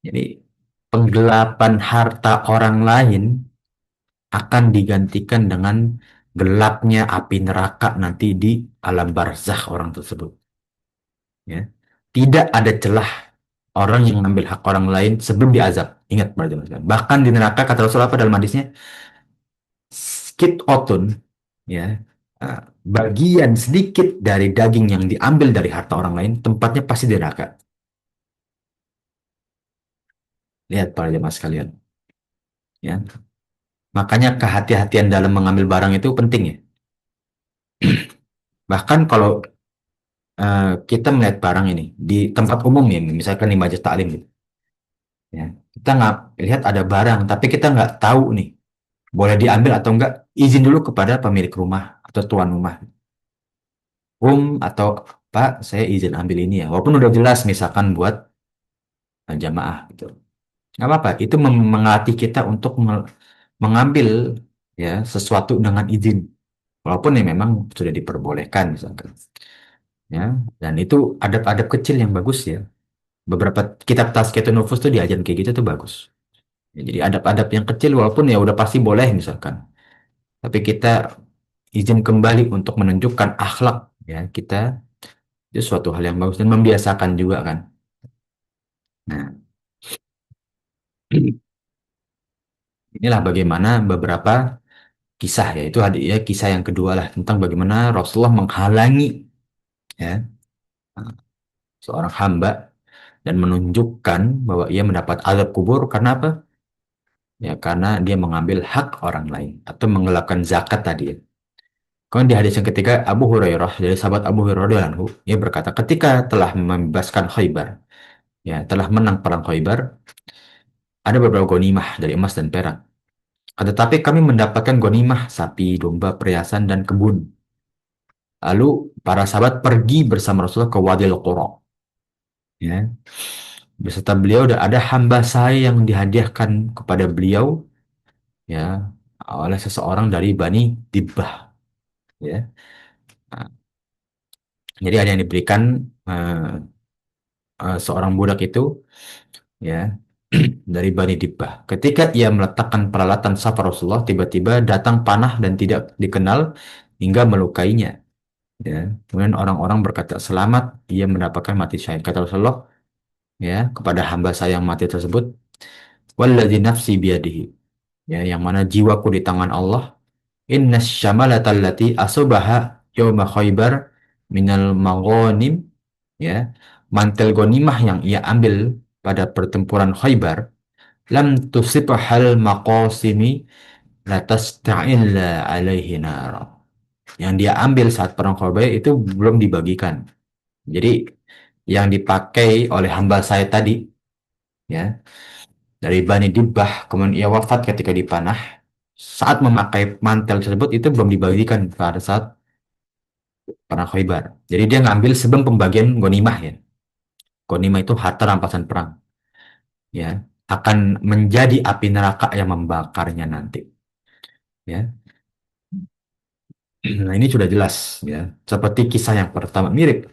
Speaker 1: Jadi penggelapan harta orang lain akan digantikan dengan gelapnya api neraka nanti di alam barzakh orang tersebut. Ya. Tidak ada celah orang yang mengambil hak orang lain sebelum diazab. Ingat para jemaah sekalian. Bahkan di neraka kata Rasul apa dalam hadisnya? Skit otun, ya, bagian sedikit dari daging yang diambil dari harta orang lain, tempatnya pasti di neraka. Lihat para jemaah sekalian. Ya. Makanya kehati-hatian dalam mengambil barang itu penting ya. Bahkan kalau kita melihat barang ini di tempat umum ya, misalkan di majelis taklim gitu, ya, kita nggak lihat ada barang, tapi kita nggak tahu nih boleh diambil atau enggak, izin dulu kepada pemilik rumah atau tuan rumah. Atau Pak, saya izin ambil ini ya. Walaupun udah jelas misalkan buat jamaah gitu. Nggak apa-apa, itu mengatih kita untuk mengambil ya sesuatu dengan izin. Walaupun ya memang sudah diperbolehkan misalkan. Ya, dan itu adab-adab kecil yang bagus ya. Beberapa kitab Tazkiyatun Nufus tuh diajarin kayak gitu tuh bagus. Ya, jadi adab-adab yang kecil walaupun ya udah pasti boleh misalkan. Tapi kita izin kembali untuk menunjukkan akhlak ya kita, itu suatu hal yang bagus dan membiasakan juga kan. Nah, inilah bagaimana beberapa kisah ya itu ada ya kisah yang kedua lah tentang bagaimana Rasulullah menghalangi ya seorang hamba dan menunjukkan bahwa ia mendapat azab kubur karena apa? ya karena dia mengambil hak orang lain atau mengelakkan zakat tadi ya. Kemudian di hadis yang ketiga Abu Hurairah dari sahabat Abu Hurairah radhiyallahu anhu, ia berkata ketika telah membebaskan Khaybar, ya telah menang perang Khaybar, ada beberapa ghanimah dari emas dan perak. Tetapi kami mendapatkan ghanimah sapi, domba, perhiasan dan kebun. Lalu para sahabat pergi bersama Rasulullah ke Wadil Qura. Ya, beserta beliau ada hamba saya yang dihadiahkan kepada beliau ya oleh seseorang dari Bani Dibbah. Ya. Nah, jadi ada yang diberikan eh, seorang budak itu ya dari Bani Dibbah. Ketika ia meletakkan peralatan safar Rasulullah, tiba-tiba datang panah dan tidak dikenal hingga melukainya. Ya. Kemudian orang-orang berkata, selamat, ia mendapatkan mati syahid. Kata Rasulullah, ya, kepada hamba saya yang mati tersebut, walladzi nafsi biyadihi. Ya, yang mana jiwaku di tangan Allah. Inna syamalata allati asobaha yawma khaybar minal maghanim. Ya, mantel ghanimah yang ia ambil pada pertempuran Khaybar lam tusibhal maqasimi latasta'illa alaihi nar. Yang dia ambil saat perang Khaybar itu belum dibagikan. Jadi yang dipakai oleh hamba saya tadi ya dari Bani Dibbah kemudian ia wafat ketika dipanah saat memakai mantel tersebut itu belum dibagikan pada saat perang Khaybar. Jadi dia ngambil sebelum pembagian ghanimah ya. Ghanimah itu harta rampasan perang ya akan menjadi api neraka yang membakarnya nanti ya. Nah, ini sudah jelas ya. Seperti kisah yang pertama mirip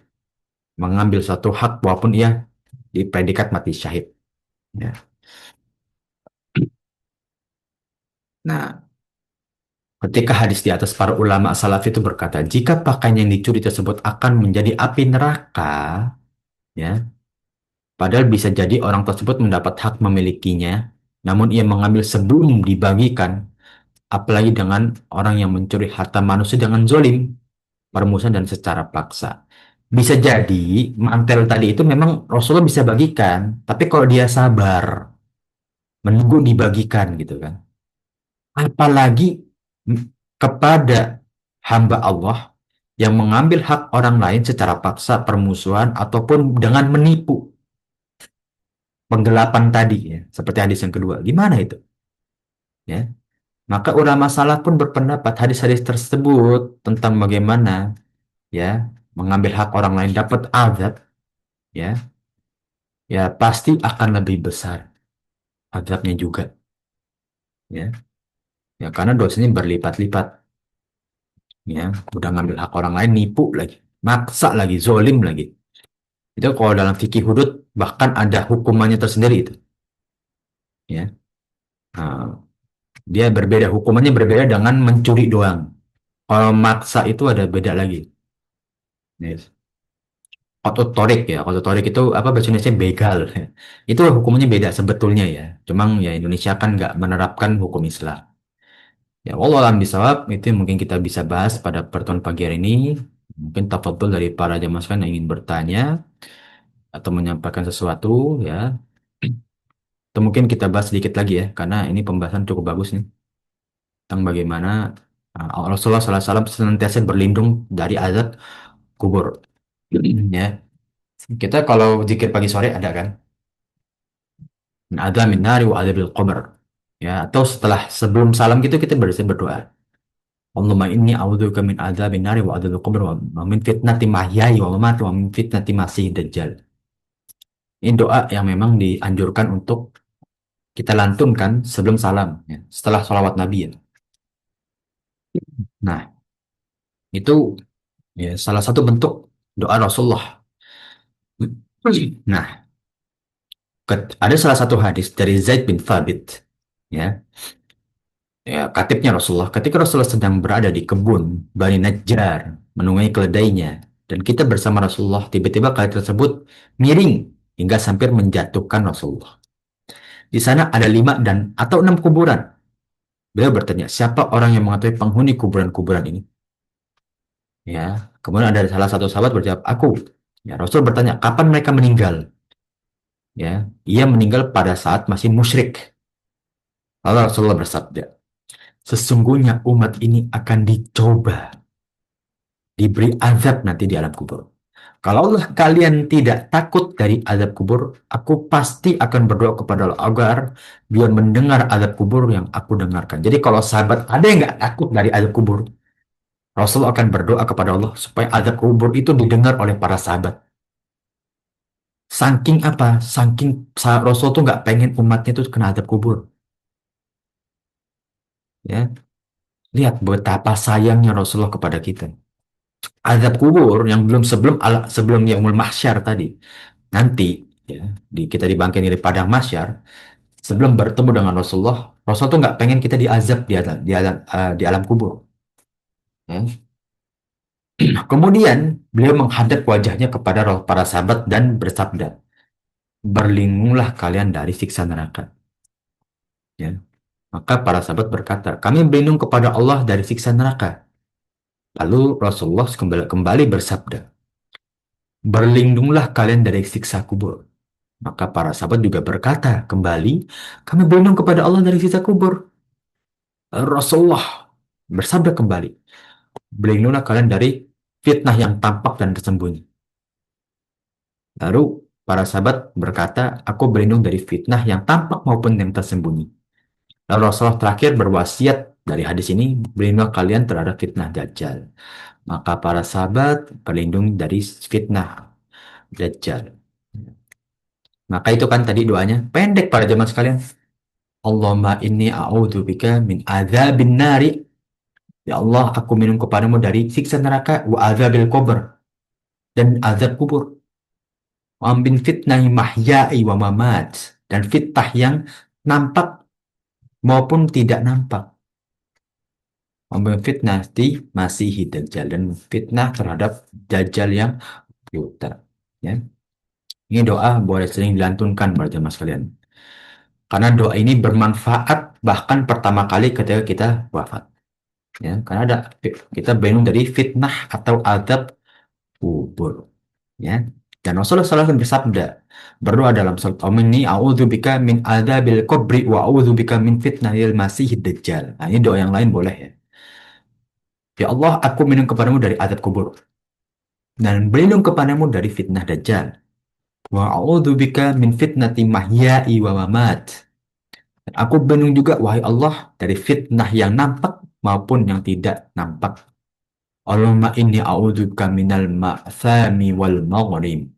Speaker 1: mengambil satu hak walaupun ia di predikat mati syahid ya. Nah, ketika hadis di atas para ulama salaf itu berkata, jika pakaian yang dicuri tersebut akan menjadi api neraka, ya, padahal bisa jadi orang tersebut mendapat hak memilikinya, namun ia mengambil sebelum dibagikan, apalagi dengan orang yang mencuri harta manusia dengan zolim, permusuhan dan secara paksa. Bisa jadi mantel tadi itu memang Rasulullah bisa bagikan, tapi kalau dia sabar, menunggu dibagikan gitu kan. Apalagi kepada hamba Allah yang mengambil hak orang lain secara paksa, permusuhan, ataupun dengan menipu, penggelapan tadi ya, seperti hadis yang kedua. Gimana itu? Ya, maka ulama salaf pun berpendapat hadis-hadis tersebut tentang bagaimana ya mengambil hak orang lain dapat azab ya, ya pasti akan lebih besar azabnya juga ya. Ya karena dosanya berlipat-lipat ya, udah ngambil hak orang lain nipu lagi, maksa lagi, zolim lagi. Itu kalau dalam fikih hudud bahkan ada hukumannya tersendiri itu ya. Nah, dia berbeda, hukumannya berbeda dengan mencuri doang. Kalau maksa itu ada beda lagi. Yes. Kotot torik ya, kotot torik itu apa bahasa Indonesia begal. Itu hukumnya beda sebetulnya ya. Cuma ya Indonesia kan nggak menerapkan hukum Islam. Ya, wallah alam bisawab itu yang mungkin kita bisa bahas pada pertemuan pagi hari ini. Mungkin tafadhol dari para jamaah sekalian yang ingin bertanya atau menyampaikan sesuatu ya. Atau mungkin kita bahas sedikit lagi ya, karena ini pembahasan cukup bagus nih tentang bagaimana Rasulullah SAW senantiasa berlindung dari azab kubur. Ya, kita kalau zikir pagi sore ada kan? Ada min nari wa adabil qabr. Ya, atau setelah sebelum salam gitu kita berdoa. Allahumma inni a'udzubika min adzabin nari wa adzabil qabr wa min fitnati mahyai wa mamati wa min fitnati masih dajjal. Ini doa yang memang dianjurkan untuk kita lantunkan sebelum salam, ya, setelah sholawat Nabi ya. Nah, itu ya, salah satu bentuk doa Rasulullah. Nah, ada salah satu hadis dari Zaid bin Thabit, ya, ya, katibnya Rasulullah. Ketika Rasulullah sedang berada di kebun Bani Najjar, menunggangi keledainya, dan kita bersama Rasulullah, tiba-tiba keledai tersebut miring hingga hampir menjatuhkan Rasulullah. Di sana ada 5 dan atau 6 kuburan. Beliau bertanya, siapa orang yang mengetahui penghuni kuburan-kuburan ini? Ya, kemudian ada salah satu sahabat berjawab, aku. Ya, Rasul bertanya, kapan mereka meninggal? Ya, ia meninggal pada saat masih musyrik. Lalu Rasulullah bersabda, sesungguhnya umat ini akan dicoba, diberi azab nanti di alam kubur. Kalaulah kalian tidak takut dari azab kubur, aku pasti akan berdoa kepada Allah agar biar mendengar azab kubur yang aku dengarkan. Jadi kalau sahabat ada yang nggak takut dari azab kubur, Rasulullah akan berdoa kepada Allah supaya azab kubur itu didengar oleh para sahabat. Saking apa? Saking Rasul tuh nggak pengen umatnya tuh kena azab kubur. Ya, lihat betapa sayangnya Rasulullah kepada kita. Azab kubur yang belum sebelum yaumul mahsyar tadi. Nanti ya, kita dibangkit dari padang mahsyar sebelum bertemu dengan Rasulullah. Rasul tuh nggak pengen kita diazab di alam kubur. Ya. Kemudian beliau menghadap wajahnya kepada para sahabat dan bersabda, berlindunglah kalian dari siksa neraka. Ya. Maka para sahabat berkata, kami berlindung kepada Allah dari siksa neraka. Lalu Rasulullah kembali bersabda, berlindunglah kalian dari siksa kubur. Maka para sahabat juga berkata kembali, kami berlindung kepada Allah dari siksa kubur. Rasulullah bersabda kembali, berlindunglah kalian dari fitnah yang tampak dan tersembunyi. Lalu para sahabat berkata, aku berlindung dari fitnah yang tampak maupun yang tersembunyi. Lalu Rasulullah terakhir berwasiat dari hadis ini, berlindunglah kalian terhadap fitnah Dajjal. Maka para sahabat berlindung dari fitnah Dajjal. Maka itu kan tadi doanya pendek para jemaah sekalian. Allahumma inni a'udzubika min adzabin nari. Ya Allah, aku minum kepadamu dari siksa neraka wa azabil kubur dan azab kubur. Wa min fitnahi mahya'i wa mamat dan fitnah yang nampak maupun tidak nampak. Wa min fitnah di masihi dajjal dan fitnah terhadap dajjal yang buta. Ya. Ini doa boleh sering dilantunkan para jemaah sekalian. Karena doa ini bermanfaat bahkan pertama kali ketika kita wafat. Ya, karena kita berlindung dari fitnah atau azab kubur. Ya. Dan Rasulullah SAW bersabda, berdoa dalam surat Al-Mu'min ini, a'udzubika min adzabil kubri wa a'udzubika min fitnahil masihid dajjal. Nah, ini doa yang lain boleh ya. Ya Allah, aku minum kepadamu dari azab kubur dan berlindung kepadamu dari fitnah dajjal. Wa a'udzubika min fitnati mahya'i wa mamat. Dan aku berlindung juga, wahai Allah, dari fitnah yang nampak maupun yang tidak nampak. Allahumma inni a'udzubika minal ma'thami wal maghrim.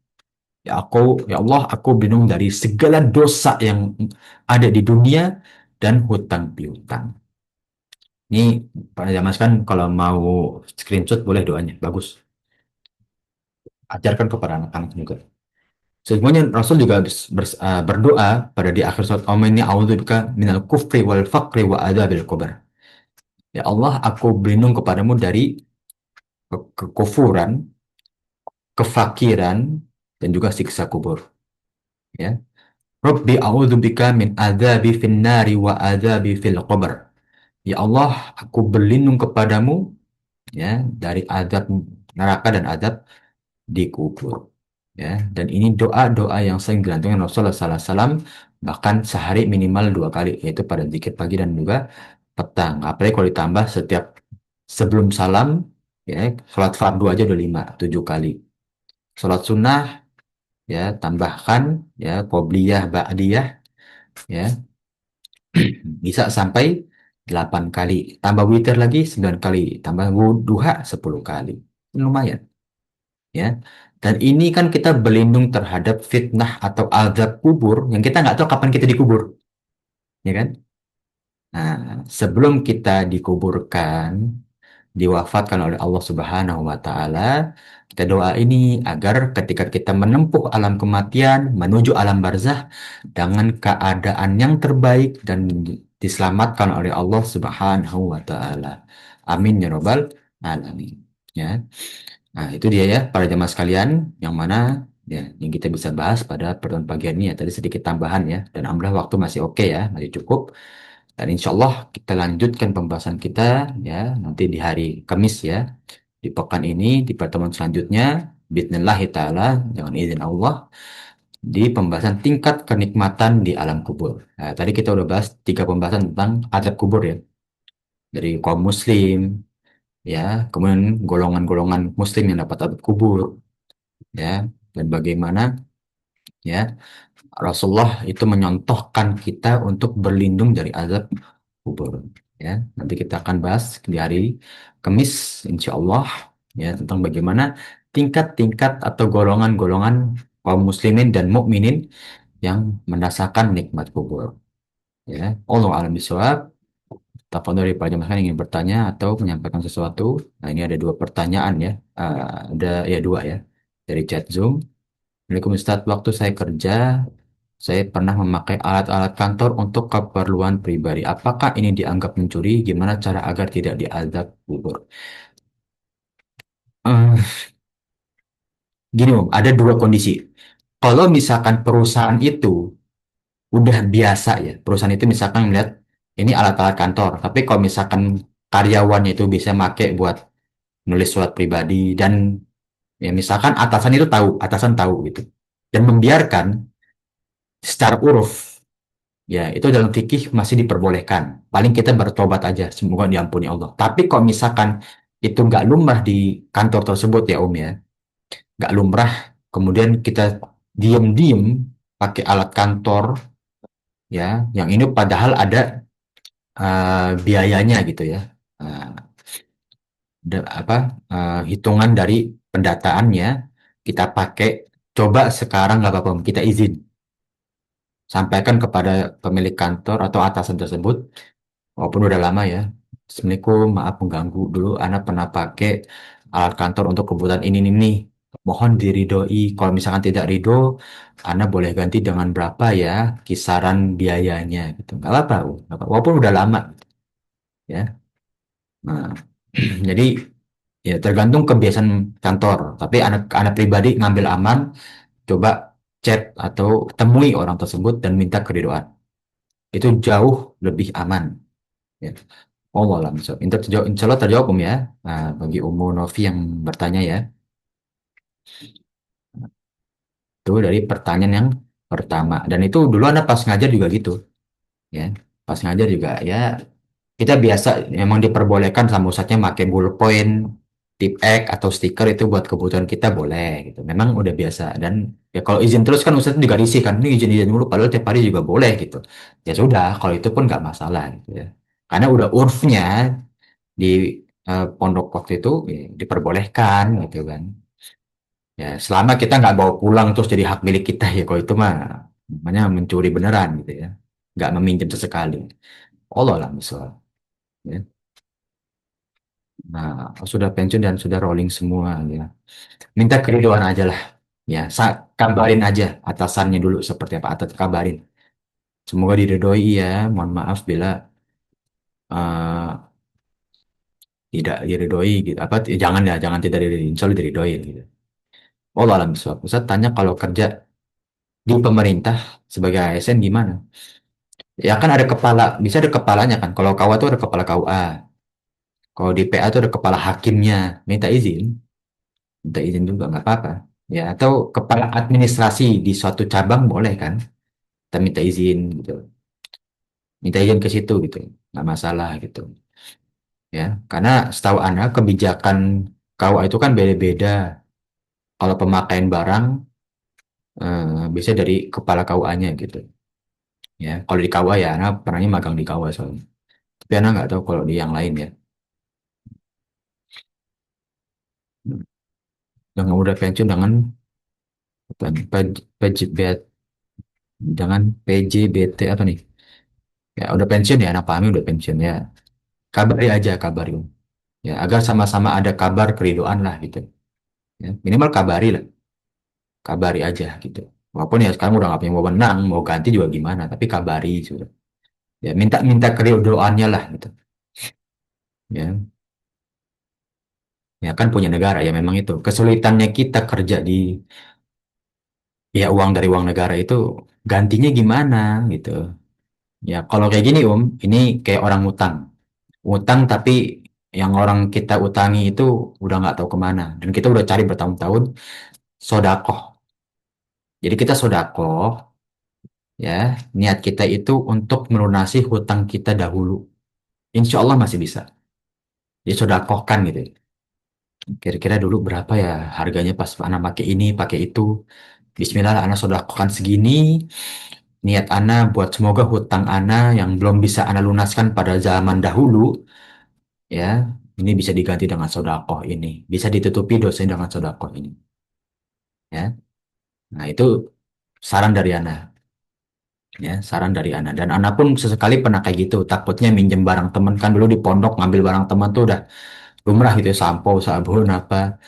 Speaker 1: Ya Allah, aku berlindung dari segala dosa yang ada di dunia dan hutang piutang. Ini Pak Jamas kan kalau mau screenshot boleh doanya, bagus. Ajarkan kepada anak-anak juga. Sesungguhnya Rasul juga berdoa pada di akhir surat Al-Mu'min ini, a'udzubika minal kufri wal faqri wa adzabil kubur. Ya Allah, aku berlindung kepadamu dari kekufuran, kefakiran, dan juga siksa kubur. Ya. Rabbi a'udzubika min adzabi finnari wa adzabi fil qabr. Ya Allah, aku berlindung kepadamu ya dari azab neraka dan azab di kubur. Ya, dan ini doa-doa yang sering dilantungkan Rasulullah SAW bahkan sehari minimal 2 kali, yaitu pada zikir pagi dan juga petang. Apalagi kalau ditambah setiap sebelum salam, ya, sholat fardu aja udah 5, 7 kali. Sholat sunnah, ya, tambahkan, ya, qobliyah, ba'diyah, ya, bisa sampai 8 kali. Tambah witir lagi 9 kali. Tambah duha 10 kali. Lumayan. Ya. Dan ini kan kita berlindung terhadap fitnah atau azab kubur yang kita nggak tahu kapan kita dikubur. Ya kan? Nah, sebelum kita dikuburkan, diwafatkan oleh Allah Subhanahu wa taala, kita doa ini agar ketika kita menempuh alam kematian menuju alam barzah dengan keadaan yang terbaik dan diselamatkan oleh Allah Subhanahu wa taala. Amin ya robbal alamin. Ya. Nah, itu dia ya para jamaah sekalian yang mana ya yang kita bisa bahas pada pertemuan pagi ini ya. Tadi sedikit tambahan ya dan alhamdulillah waktu masih oke ya, masih cukup. Dan insya Allah kita lanjutkan pembahasan kita ya nanti di hari Kamis ya. Di pekan ini, di pertemuan selanjutnya. Bismillah ta'ala, dengan izin Allah. di pembahasan tingkat kenikmatan di alam kubur. Nah, tadi kita udah bahas tiga pembahasan tentang azab kubur ya, dari kaum muslim, ya, kemudian golongan-golongan muslim yang dapat azab kubur, ya, dan bagaimana ya Rasulullah itu menyontohkan kita untuk berlindung dari azab kubur. Ya, nanti kita akan bahas di hari Kamis, insya Allah, ya, tentang bagaimana tingkat-tingkat atau golongan-golongan kaum muslimin dan mukminin yang merasakan nikmat kubur. Ya, Allah alam bisawab. Telepon dari Pak Jamal ingin bertanya atau menyampaikan sesuatu. Nah, ini ada dua pertanyaan ya. Ada ya dua ya dari chat Zoom. Assalamualaikum Ustaz, waktu saya kerja, saya pernah memakai alat-alat kantor untuk keperluan pribadi. Apakah ini dianggap mencuri? Gimana cara agar tidak diazab kubur? Eh, Gini Om, ada dua kondisi. Kalau misalkan perusahaan itu udah biasa ya, perusahaan itu misalkan melihat ini alat-alat kantor, tapi kalau misalkan karyawannya itu bisa make buat nulis surat pribadi dan ya misalkan atasan tahu gitu, dan membiarkan secara uruf. Ya, itu dalam fikih masih diperbolehkan. Paling kita bertobat aja, semoga diampuni Allah. Tapi kalau misalkan itu nggak lumrah di kantor tersebut ya Om ya, nggak lumrah, kemudian kita diem-diem pakai alat kantor, ya, yang ini padahal ada biayanya gitu ya, Eh, apa hitungan dari pendataannya kita pakai. Coba sekarang nggak apa-apa, Om, kita izin sampaikan kepada pemilik kantor atau atasan tersebut. Walaupun udah lama ya. Assalamualaikum, maaf mengganggu. Dulu Ana pernah pakai alat kantor untuk kebutuhan ini. Mohon diridoi. Kalau misalkan tidak ridho, Ana boleh ganti dengan berapa ya kisaran biayanya gitu. Nggak apa-apa, nggak apa-apa. Walaupun udah lama ya. Nah, jadi ya tergantung kebiasaan kantor. Tapi anak pribadi ngambil aman, coba chat atau temui orang tersebut dan minta keridoan. Itu jauh lebih aman. Ya. Oh, alam. So, insya Allah terjawab Om ya. Nah, bagi Umu Novi yang bertanya ya, itu dari pertanyaan yang pertama. Dan itu dulu Anda pas ngajar juga gitu, ya. Pas ngajar juga ya, kita biasa memang diperbolehkan sama ustadznya pakai ballpoint, tip X atau stiker itu buat kebutuhan kita boleh gitu. Memang udah biasa. Dan ya kalau izin terus kan ustadz juga risih kan, ini izin-izin dulu padahal tiap hari juga boleh gitu. Ya sudah, kalau itu pun nggak masalah gitu ya. Karena udah urfnya di pondok waktu itu ya, diperbolehkan gitu kan. Ya, selama kita nggak bawa pulang terus jadi hak milik kita ya, kalau itu mah namanya mencuri beneran gitu ya. Nggak meminjam sesekali. Allah lah misal. Ya. Nah, sudah pensiun dan sudah rolling semua ya. Minta keriduan aja lah. Ya, kabarin aja atasannya dulu seperti apa, atau kabarin. Semoga diridhoi ya. Mohon maaf bila eh, tidak diridhoi gitu. Apa jangan ya, jangan tidak diridhoi, insya Allah diridhoi gitu. Allah alam bisawab. Ustaz tanya kalau kerja di pemerintah sebagai ASN gimana? Ya kan ada kepala, bisa ada kepalanya kan. Kalau KUA tuh ada kepala KUA. Kalau di PA tuh ada kepala hakimnya. Minta izin juga nggak apa-apa. Ya, atau kepala administrasi di suatu cabang boleh kan. Kita minta izin gitu. Minta izin ke situ gitu. Nggak masalah gitu. Ya, karena setahu Anda kebijakan KUA itu kan beda-beda. Kalau pemakaian barang bisa dari kepala KUA-nya gitu. Ya, kalau di KUA ya, Anda pernahnya magang di KUA soalnya. Tapi Anda nggak tahu kalau di yang lain ya. Yang udah pensiun dengan jangan PJBT apa nih? Ya udah pensiun ya, anak kami udah pensiun ya. Kabari aja kabari. Ya agar sama-sama ada kabar keridoan lah gitu. Ya, minimal kabari lah, kabari aja gitu. Walaupun ya sekarang udah nggak punya wewenang, mau ganti juga gimana, tapi kabari sudah. Ya minta minta keridoannya lah gitu. Ya, ya kan punya negara ya memang itu. Kesulitannya kita kerja di ya uang dari uang negara itu gantinya gimana gitu. Ya kalau kayak gini ini kayak orang utang. Utang tapi yang orang kita utangi itu udah nggak tahu kemana. Dan kita udah cari bertahun-tahun sodakoh. Jadi kita sodakoh, ya, niat kita itu untuk melunasi hutang kita dahulu. Insya Allah masih bisa. Jadi sodakohkan gitu. Kira-kira dulu berapa ya harganya pas anak pakai ini, pakai itu. Bismillah, anak sodakohkan segini. Niat ana buat semoga hutang ana yang belum bisa ana lunaskan pada zaman dahulu, ya, ini bisa diganti dengan sodakoh ini. Bisa ditutupi dosanya dengan sodakoh ini. Ya, nah itu saran dari ana. Ya, saran dari ana. Dan ana pun sesekali pernah kayak gitu. Takutnya minjem barang teman kan dulu di pondok ngambil barang teman tuh udah lumrah gitu ya, sampo, sabun apa,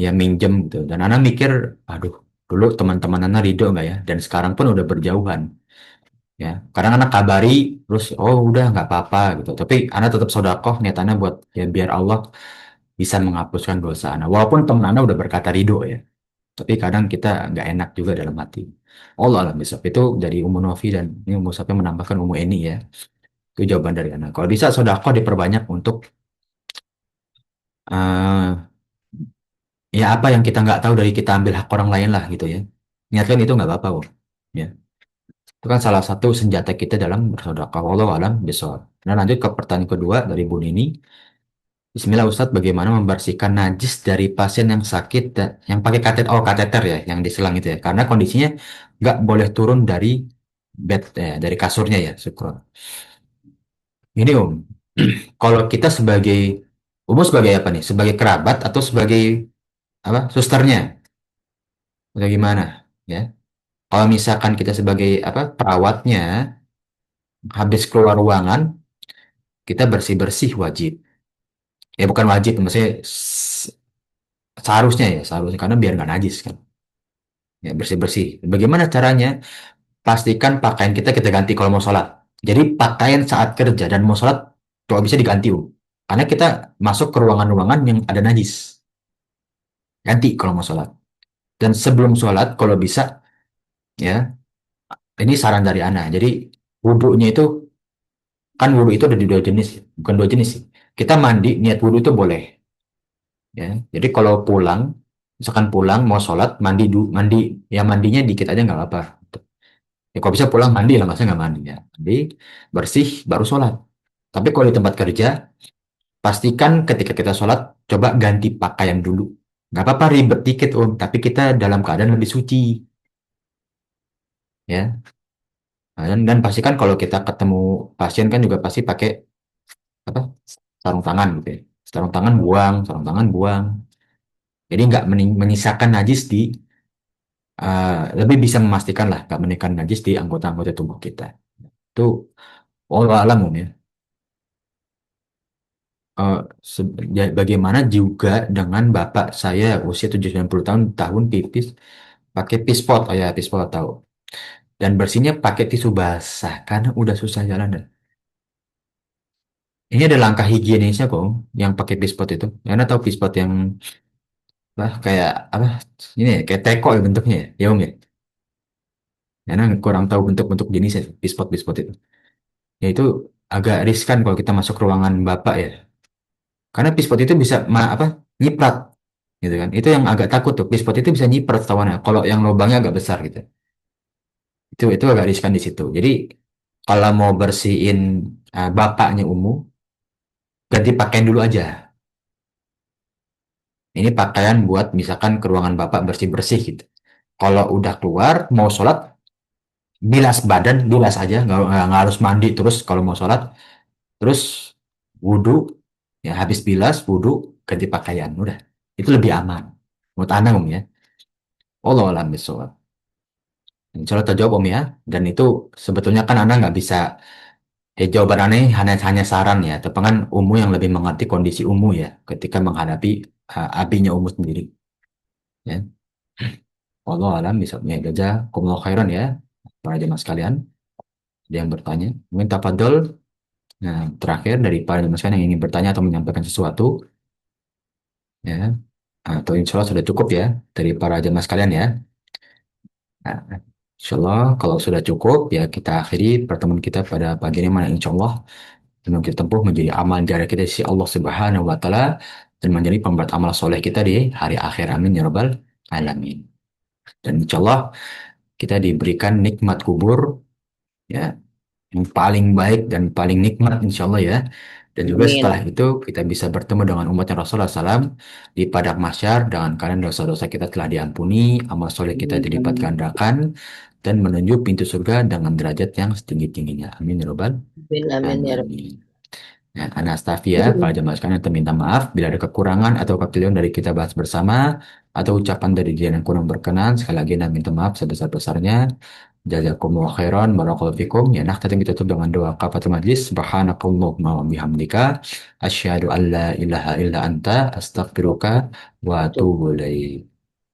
Speaker 1: ya minjem gitu. Dan ana mikir, aduh, dulu teman-teman ana ridho nggak ya? Dan sekarang pun udah berjauhan. Ya, kadang anak kabari terus oh udah nggak apa-apa gitu, tapi anak tetap sodakoh niat anak buat ya biar Allah bisa menghapuskan dosa anak walaupun teman anak udah berkata ridho ya, tapi kadang kita nggak enak juga dalam hati. Allah alam bisawab itu dari Umu Novi, dan ini Umu Sapi menambahkan Umu Eni ya. Itu jawaban dari anak, kalau bisa sodakoh diperbanyak untuk eh ya apa yang kita nggak tahu dari kita ambil hak orang lain lah gitu ya, niatkan itu nggak apa-apa kok ya. Itu kan salah satu senjata kita dalam bersedekah. Wallahu alam bisawab. Nah, lanjut ke pertanyaan kedua dari Bu Nini. Bismillah Ustadz, bagaimana membersihkan najis dari pasien yang sakit yang pakai kateter, oh kateter ya, yang diselang itu ya. Karena kondisinya nggak boleh turun dari bed, dari kasurnya ya, syukur. Ini Om, kalau kita sebagai umum sebagai apa nih? Sebagai kerabat atau sebagai apa? Susternya atau gimana? Ya. Kalau misalkan kita sebagai apa? Perawatnya habis keluar ruangan, kita bersih-bersih wajib. Ya bukan wajib, maksudnya seharusnya ya, seharusnya karena biar nggak najis kan. Ya bersih-bersih. Bagaimana caranya? Pastikan pakaian kita ganti kalau mau sholat. Jadi pakaian saat kerja dan mau sholat kalau bisa diganti, karena kita masuk ke ruangan-ruangan yang ada najis. Ganti kalau mau sholat. Dan sebelum sholat kalau bisa, ya, ini saran dari Ana. Jadi wudhunya itu kan wudhu itu ada di dua jenis, bukan dua jenis sih. Kita mandi niat wudhu itu boleh. Ya, jadi kalau pulang, misalkan pulang mau sholat, mandi ya mandinya dikit aja nggak apa-apa. Ya kalau bisa pulang mandi lah, masa nggak mandi ya. Mandi, bersih, baru sholat. Tapi kalau di tempat kerja, pastikan ketika kita sholat, coba ganti pakaian dulu. Nggak apa-apa ribet dikit om, tapi kita dalam keadaan lebih suci. Ya, nah, dan pastikan kalau kita ketemu pasien kan juga pasti pakai apa? Sarung tangan gitu ya. Sarung tangan buang. Jadi nggak menyisakan najis di lebih bisa memastikan lah nggak menekan najis di anggota-anggota tubuh kita. Itu Allah alam Om, ya. Eh, bagaimana juga dengan bapak saya usia 90 tahun pipis pakai pispot, oh ya pispot tahu. Dan bersihnya pakai tisu basah karena udah susah jalan dah. Ini ada langkah higienisnya kok Om, yang pakai pispot itu. Karena tahu pispot yang lah kayak apa? Ini ya, kayak teko ya bentuknya ya, ya Om ya. Karena kurang tahu bentuk-bentuk jenisnya pispot-pispot itu. Ya itu agak riskan kalau kita masuk ruangan bapak ya. Karena pispot itu bisa apa nyiprat gitu kan. Itu yang agak takut tuh. Pispot itu bisa nyiprat tawannya. Kalau yang lubangnya agak besar gitu. Itu agak riskan di situ. Jadi kalau mau bersihin bapaknya umum, ganti pakaian dulu aja. Ini pakaian buat misalkan ke ruangan bapak bersih-bersih gitu. Kalau udah keluar mau sholat, bilas badan, bilas aja, nggak harus mandi terus kalau mau sholat. Terus wudhu, ya habis bilas, wudhu, ganti pakaian. Udah, itu lebih aman. Menurut Anda, Om ya. Allah alam bisawab. Insya Allah terjawab, Om ya. Dan itu sebetulnya kan Anda nggak bisa, jawaban Anda ini hanya saran ya. Tapi kan Umu yang lebih mengerti kondisi Umu ya. Ketika menghadapi abinya Umu sendiri. Ya. Allah alam bisawab. Ya, jazakumullah khairan ya. Para jemaah sekalian. Ada yang bertanya. Mungkin tafadhol. Nah, terakhir dari para jemaah sekalian yang ingin bertanya atau menyampaikan sesuatu. Ya. Atau insya Allah sudah cukup ya dari para jemaah sekalian ya. Nah, insya Allah kalau sudah cukup ya kita akhiri pertemuan kita pada pagi ini, mana insya Allah yang kita tempuh menjadi amal jariah kita di sisi Allah Subhanahu wa taala dan menjadi pembuat amal soleh kita di hari akhir, amin ya rabbal alamin. Dan insya Allah kita diberikan nikmat kubur, ya, yang paling baik dan paling nikmat insya Allah ya. Dan juga
Speaker 2: Amin.
Speaker 1: setelah itu kita bisa bertemu dengan umatnya Rasulullah SAW di padang mahsyar dengan kalian dosa-dosa kita telah diampuni, amal soleh kita
Speaker 2: Amin.
Speaker 1: dilipat
Speaker 2: Amin.
Speaker 1: gandakan, dan menuju pintu surga dengan derajat yang setinggi-tingginya. Amin ya Rabbal
Speaker 2: Amin. Amin ya Rabbi.
Speaker 1: alamin. Ya, Anastasia, para jemaah sekalian, kita minta maaf bila ada kekurangan atau kekeliruan dari kita bahas bersama atau ucapan dari dia yang kurang berkenan. Sekali lagi, Anda minta maaf sebesar-besarnya. Jazakumullah khairan, barakallahu fikum. Ya, nah, kita tutup dengan doa kafatul majlis. Subhanakallahumma wa bihamdika. Asyhadu an la ilaha illa anta, astaghfiruka wa atubu ilaik.